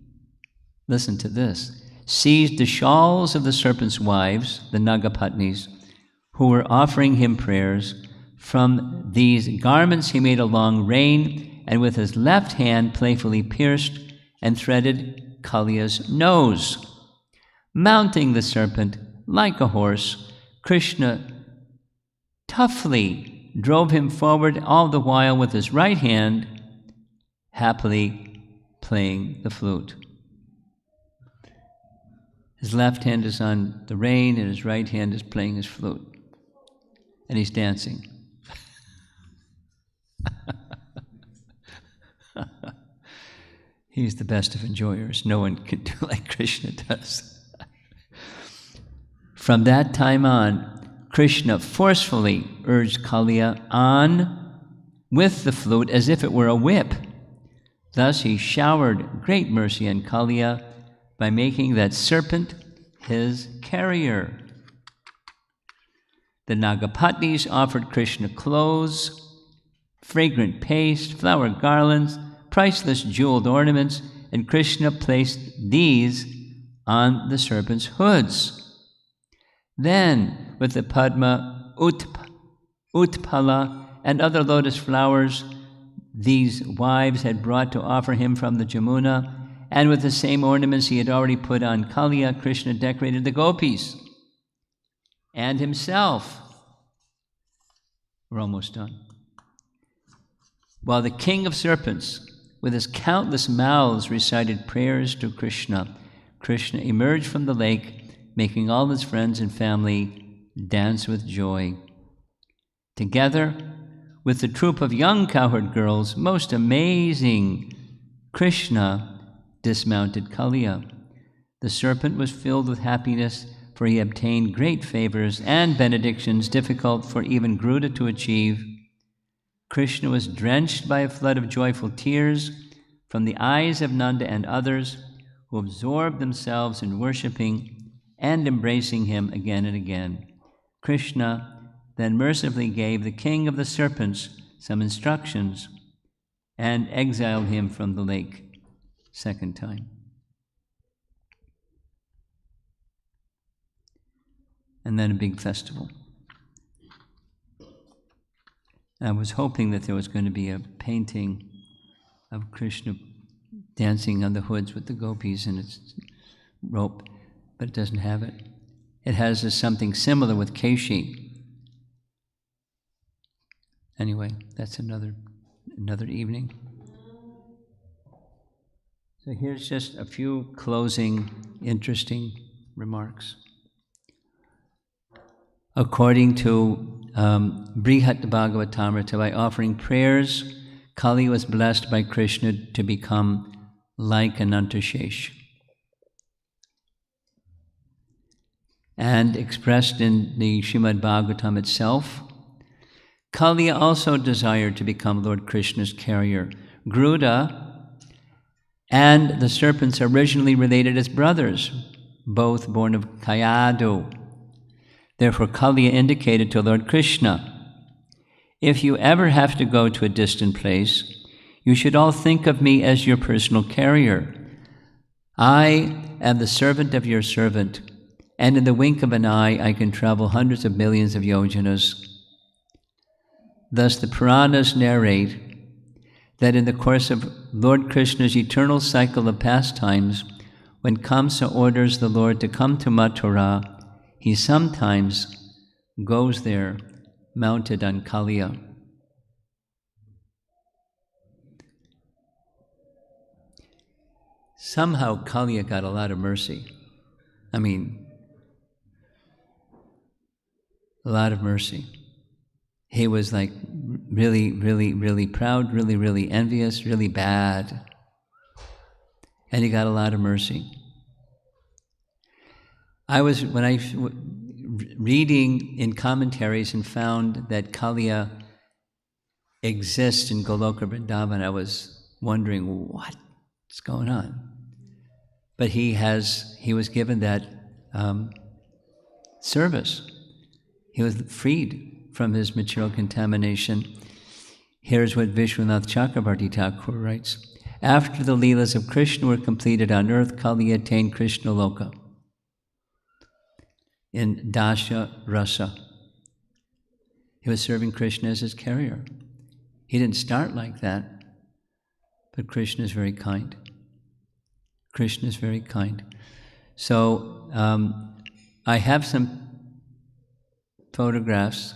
[SPEAKER 1] listen to this, seized the shawls of the serpent's wives, the Nagapatnis, who were offering him prayers. From these garments he made a long rein, and with his left hand playfully pierced and threaded Kaliya's nose. Mounting the serpent like a horse, Krishna toughly drove him forward, all the while with his right hand happily playing the flute. His left hand is on the rein and his right hand is playing his flute. And he's dancing. He's the best of enjoyers. No one can do like Krishna does. From that time on, Krishna forcefully urged Kaliya on with the flute as if it were a whip. Thus he showered great mercy on Kaliya by making that serpent his carrier. The Nagapatnis offered Krishna clothes, fragrant paste, flower garlands, priceless jeweled ornaments, and Krishna placed these on the serpent's hoods. Then, with the Padma, Utpala, and other lotus flowers these wives had brought to offer him from the Jamuna, and with the same ornaments he had already put on Kaliya, Krishna decorated the gopis and himself. We're almost done. While the king of serpents, with his countless mouths, recited prayers to Krishna, Krishna emerged from the lake, making all his friends and family dance with joy. Together with the troop of young cowherd girls, most amazing, Krishna dismounted Kaliya. The serpent was filled with happiness, for he obtained great favors and benedictions difficult for even Garuda to achieve. Krishna was drenched by a flood of joyful tears from the eyes of Nanda and others, who absorbed themselves in worshipping and embracing him again and again. Krishna then mercifully gave the king of the serpents some instructions and exiled him from the lake second time. And then a big festival. I was hoping that there was going to be a painting of Krishna dancing on the hoods with the gopis and its rope, but it doesn't have it. It has something similar with Keshi. Anyway, that's another evening. So here's just a few closing, interesting remarks. According to Brihat Bhagavatamrita, by offering prayers, Kali was blessed by Krishna to become like Anantashesh. And expressed in the Srimad Bhagavatam itself, Kaliya also desired to become Lord Krishna's carrier. Garuda and the serpents originally related as brothers, both born of Kayadu. Therefore, Kaliya indicated to Lord Krishna, if you ever have to go to a distant place, you should all think of me as your personal carrier. I am the servant of your servant, and in the wink of an eye I can travel hundreds of millions of yojanas. Thus the Puranas narrate that in the course of Lord Krishna's eternal cycle of pastimes, when Kamsa orders the Lord to come to Mathura, he sometimes goes there mounted on Kaliya. Somehow Kaliya got a lot of mercy. I mean, a lot of mercy. He was like really, really, really proud, really, really envious, really bad. And he got a lot of mercy. When I reading in commentaries and found that Kaliya exists in Goloka Vrindavan, I was wondering, what's going on? But he was given that service. He was freed from his material contamination. Here's what Vishwanath Chakrabarti Thakur writes. After the Leelas of Krishna were completed on earth, Kaliya attained Krishna Loka in Dasha Rasa. He was serving Krishna as his carrier. He didn't start like that, but Krishna is very kind. Krishna is very kind. So I have some photographs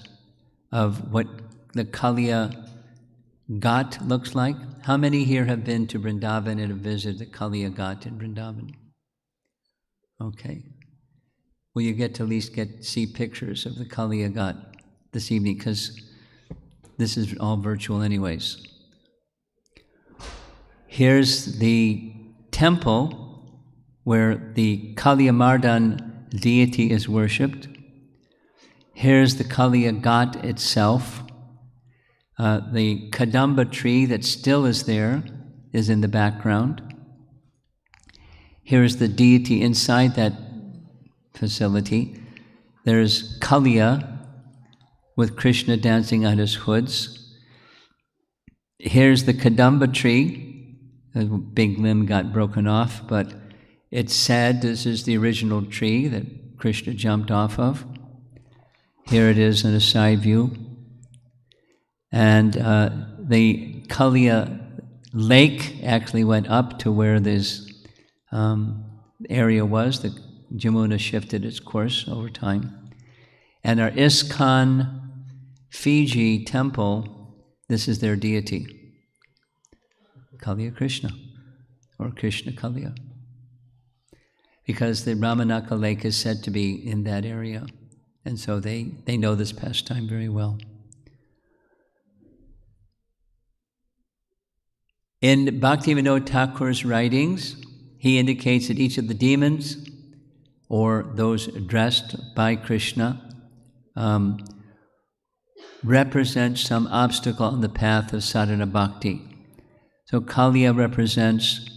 [SPEAKER 1] of what the Kaliya Ghat looks like. How many here have been to Vrindavan and have visited the Kaliya Ghat in Vrindavan? Okay. Well, you get to at least see pictures of the Kaliya Ghat this evening, because this is all virtual anyways. Here's the temple where the Kaliyamardan deity is worshipped. Here's the Kaliya Ghat itself. The Kadamba tree that still is there is in the background. Here's the deity inside that facility. There's Kaliya with Krishna dancing on his hoods. Here's the Kadamba tree. A big limb got broken off, but it's said this is the original tree that Krishna jumped off of. Here it is in a side view. And the Kaliya lake actually went up to where this area was. The Jamuna shifted its course over time. And our ISKCON Fiji temple, this is their deity, Kaliya Krishna, or Krishna Kaliya, because the Ramanaka lake is said to be in that area, and so they know this pastime very well. In Bhaktivinoda Thakur's writings, he indicates that each of the demons, or those addressed by Krishna, represents some obstacle on the path of sadhana bhakti. So Kaliya represents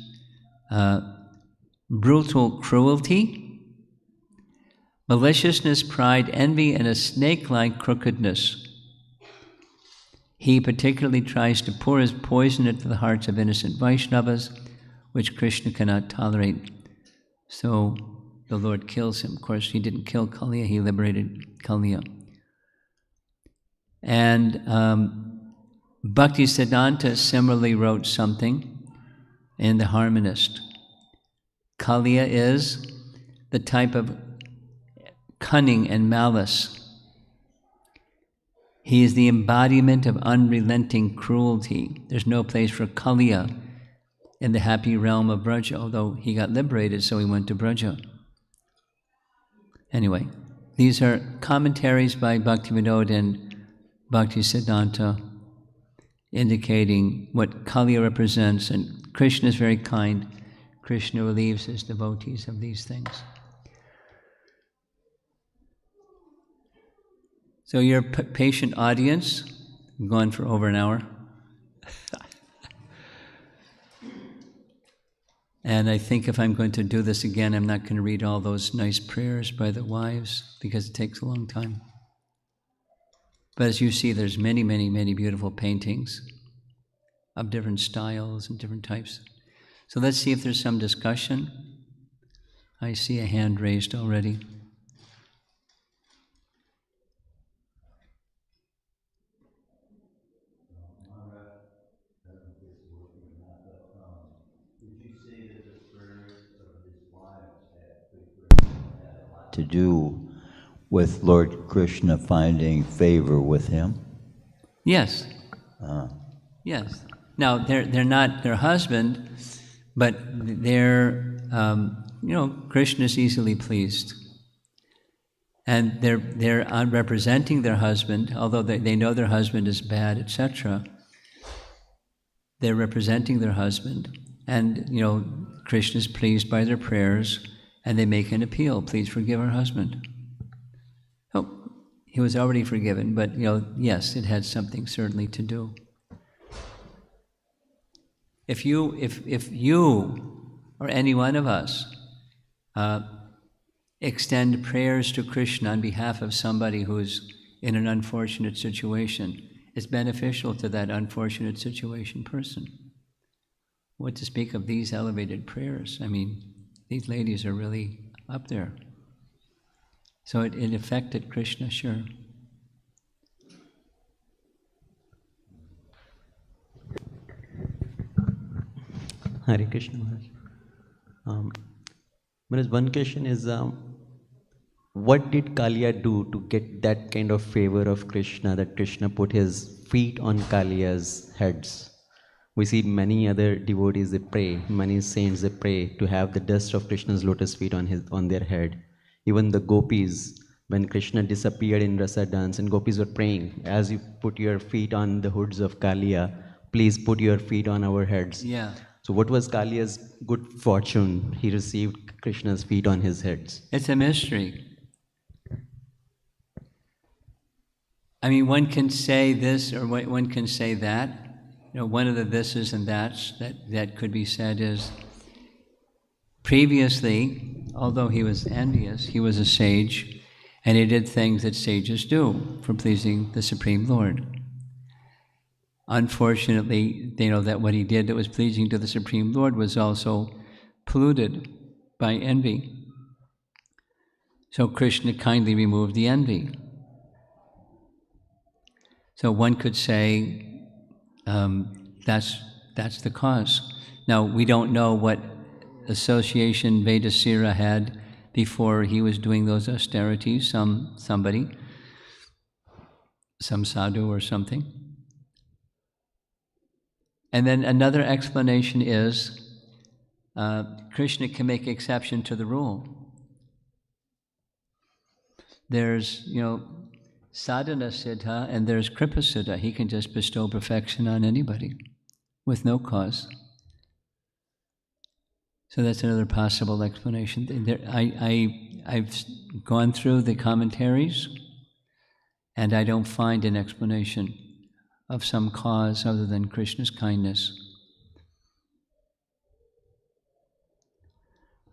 [SPEAKER 1] brutal cruelty, maliciousness, pride, envy, and a snake-like crookedness. He particularly tries to pour his poison into the hearts of innocent Vaishnavas, which Krishna cannot tolerate. So the Lord kills him. Of course, he didn't kill Kaliya, he liberated Kaliya. And Bhaktisiddhanta similarly wrote something in The Harmonist. Kaliya is the type of cunning and malice. He is the embodiment of unrelenting cruelty. There's no place for Kaliya in the happy realm of Braja, although he got liberated, so he went to Braja. Anyway, these are commentaries by Bhaktivinoda and Bhaktisiddhanta indicating what Kaliya represents, and Krishna is very kind. Krishna relieves his devotees of these things. So your patient audience, I'm going for over an hour. And I think if I'm going to do this again, I'm not going to read all those nice prayers by the wives, because it takes a long time. But as you see, there's many, many, many beautiful paintings of different styles and different types. So let's see if there's some discussion. I see a hand raised already.
[SPEAKER 2] To do with Lord Krishna finding favor with him?
[SPEAKER 1] Yes. Yes. Now they're not their husband, but they're Krishna is easily pleased, and they're representing their husband, although they know their husband is bad, etc. They're representing their husband, and Krishna is pleased by their prayers. And they make an appeal, please forgive our husband. Oh, he was already forgiven, but yes, it had something certainly to do. If you or any one of us extend prayers to Krishna on behalf of somebody who's in an unfortunate situation, it's beneficial to that unfortunate situation person. What to speak of these elevated prayers? I mean, these ladies are really up there. So it affected Krishna, sure.
[SPEAKER 3] Hare Krishna Maharaj. Maharaj, one question is, what did Kaliya do to get that kind of favor of Krishna, that Krishna put his feet on Kaliya's heads? We see many other devotees, they pray, many saints, they pray to have the dust of Krishna's lotus feet on their head. Even the gopis, when Krishna disappeared in Rasa dance, and gopis were praying, as you put your feet on the hoods of Kaliya, please put your feet on our heads.
[SPEAKER 1] Yeah.
[SPEAKER 3] So what was Kaliya's good fortune? He received Krishna's feet on his heads.
[SPEAKER 1] It's a mystery. I mean, one can say this or one can say that. You know, one of the thises and that's that could be said is, previously, although he was envious, he was a sage, and he did things that sages do for pleasing the Supreme Lord. Unfortunately, they know that what he did that was pleasing to the Supreme Lord was also polluted by envy. So Krishna kindly removed the envy. So one could say that's the cause. Now, we don't know what association Vedasira had before he was doing those austerities, somebody, some sadhu or something. And then another explanation is Krishna can make exception to the rule. There's, sadhana siddha and there's kripa siddha. He can just bestow perfection on anybody with no cause. So that's another possible explanation. I've gone through the commentaries, and I don't find an explanation of some cause other than Krishna's kindness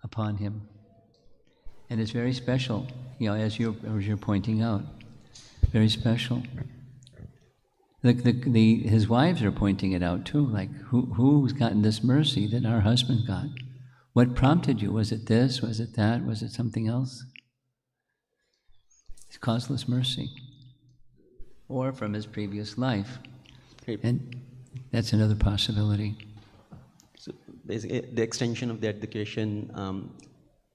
[SPEAKER 1] upon him. And it's very special, as you're pointing out, very special. His wives are pointing it out too, like who's gotten this mercy that our husband got? What prompted you? Was it this? Was it that? Was it something else? It's causeless mercy. Or from his previous life. And that's another possibility.
[SPEAKER 3] So basically, the extension of the education,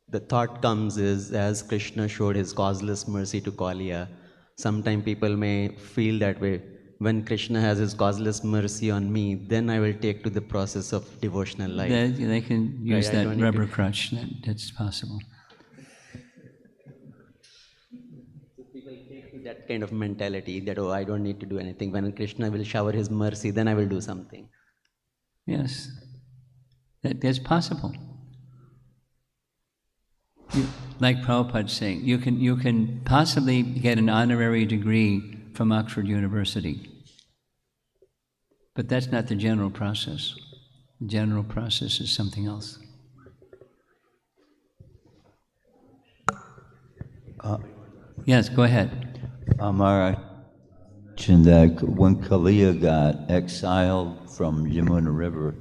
[SPEAKER 3] the thought comes is, as Krishna showed his causeless mercy to Kaliya, sometimes people may feel that way. When Krishna has his causeless mercy on me, then I will take to the process of devotional life.
[SPEAKER 1] They can use that rubber crutch. That's possible.
[SPEAKER 3] So people take to that kind of mentality that, I don't need to do anything. When Krishna will shower his mercy, then I will do something.
[SPEAKER 1] Yes, that's possible. Like Prabhupada's saying, you can possibly get an honorary degree from Oxford University. But that's not the general process. The general process is something else. Yes, go ahead.
[SPEAKER 2] Amara mentioned that when Kaliya got exiled from Yamuna River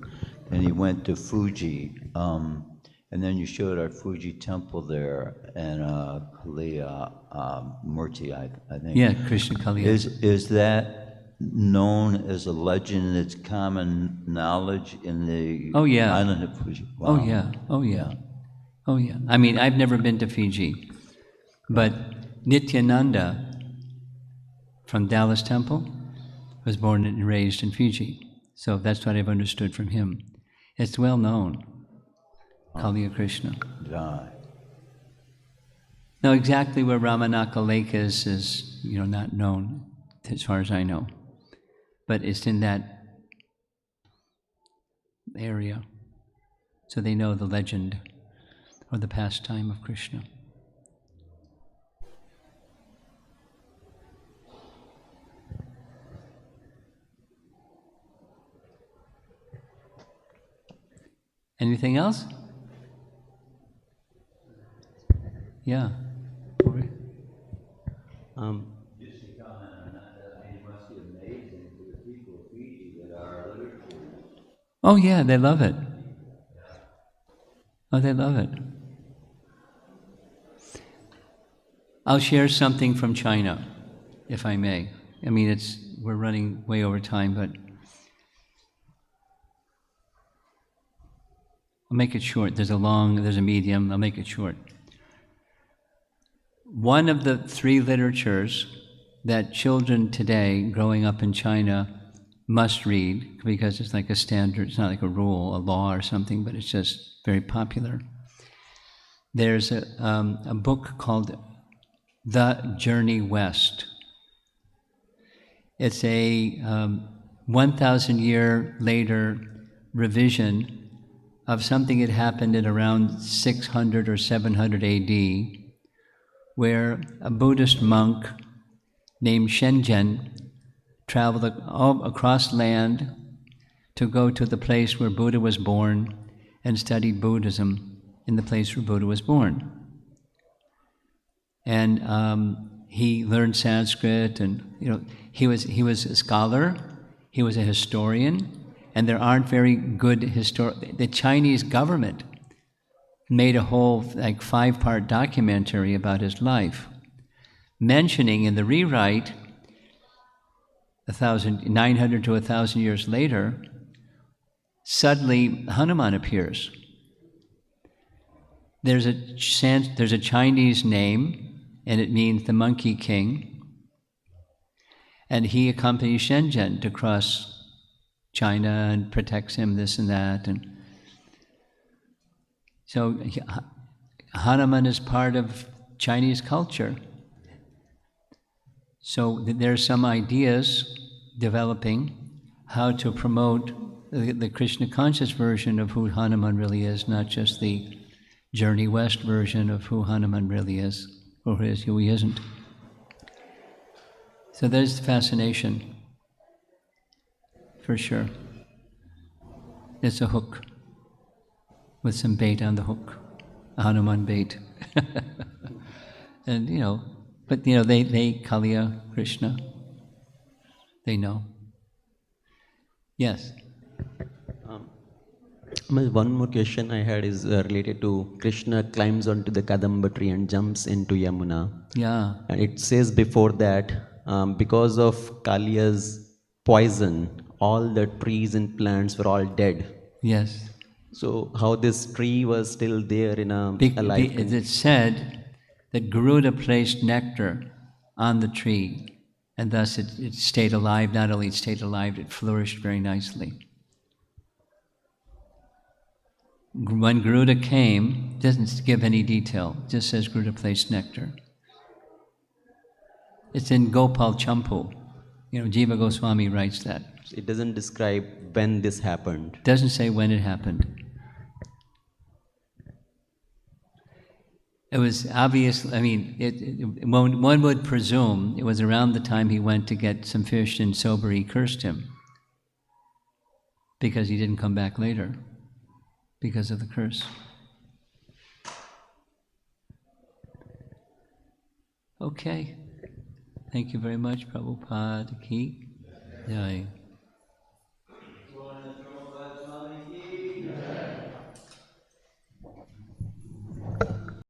[SPEAKER 2] and he went to Fuji, and then you showed our Fuji temple there, and Kaliya Murti, I think.
[SPEAKER 1] Yeah, Krishna Kaliya.
[SPEAKER 2] Is that known as a legend that's common knowledge in the island of Fuji? Wow.
[SPEAKER 1] Oh yeah. I mean, I've never been to Fiji, but Nityananda from Dallas Temple was born and raised in Fiji. So that's what I've understood from him. It's well known. Kaliya Krishna.
[SPEAKER 2] Yeah.
[SPEAKER 1] Now, exactly where Ramanaka Lake is not known, as far as I know. But it's in that area. So they know the legend or the pastime of Krishna. Anything else? Yeah. Oh yeah, they love it. Oh, they love it. I'll share something from China, if I may. I mean, we're running way over time, but I'll make it short. There's a medium. I'll make it short. One of the three literatures that children today growing up in China must read, because it's like a standard, it's not like a rule, a law or something, but it's just very popular. There's a book called The Journey West. It's a 1,000 year later revision of something that happened in around 600 or 700 AD, where a Buddhist monk named Shenzhen traveled across land to go to the place where Buddha was born and studied Buddhism in the place where Buddha was born. And he learned Sanskrit, and he was a scholar, he was a historian, and there aren't very good the Chinese government made a whole 5-part documentary about his life, mentioning in the rewrite 900 to 1,000 years later, suddenly Hanuman appears. There's a Chinese name, and it means the Monkey King, and he accompanies Shenzhen to cross China and protects him, this and that, and so Hanuman is part of Chinese culture. So there's some ideas developing how to promote the Krishna conscious version of who Hanuman really is, not just the Journey West version of who Hanuman really is, or who he isn't. So there's the fascination, for sure. It's a hook, with some bait on the hook, a Hanuman bait. And but they Kaliya Krishna, they know. Yes.
[SPEAKER 3] One more question I had is related to Krishna climbs onto the Kadamba tree and jumps into Yamuna.
[SPEAKER 1] Yeah.
[SPEAKER 3] And it says before that, because of Kaliya's poison, all the trees and plants were all dead.
[SPEAKER 1] Yes.
[SPEAKER 3] So how this tree was still there in alive?
[SPEAKER 1] It's said that Garuda placed nectar on the tree, and thus it stayed alive. Not only it stayed alive, it flourished very nicely. When Garuda came, it doesn't give any detail, it just says Garuda placed nectar. It's in Gopal Champu. Jiva Goswami writes that.
[SPEAKER 3] It doesn't describe when this happened.
[SPEAKER 1] It doesn't say when it happened. It was obvious, one would presume it was around the time he went to get some fish and Sobari cursed him because he didn't come back later because of the curse. Okay. Thank you very much, Prabhupada Ki Jai.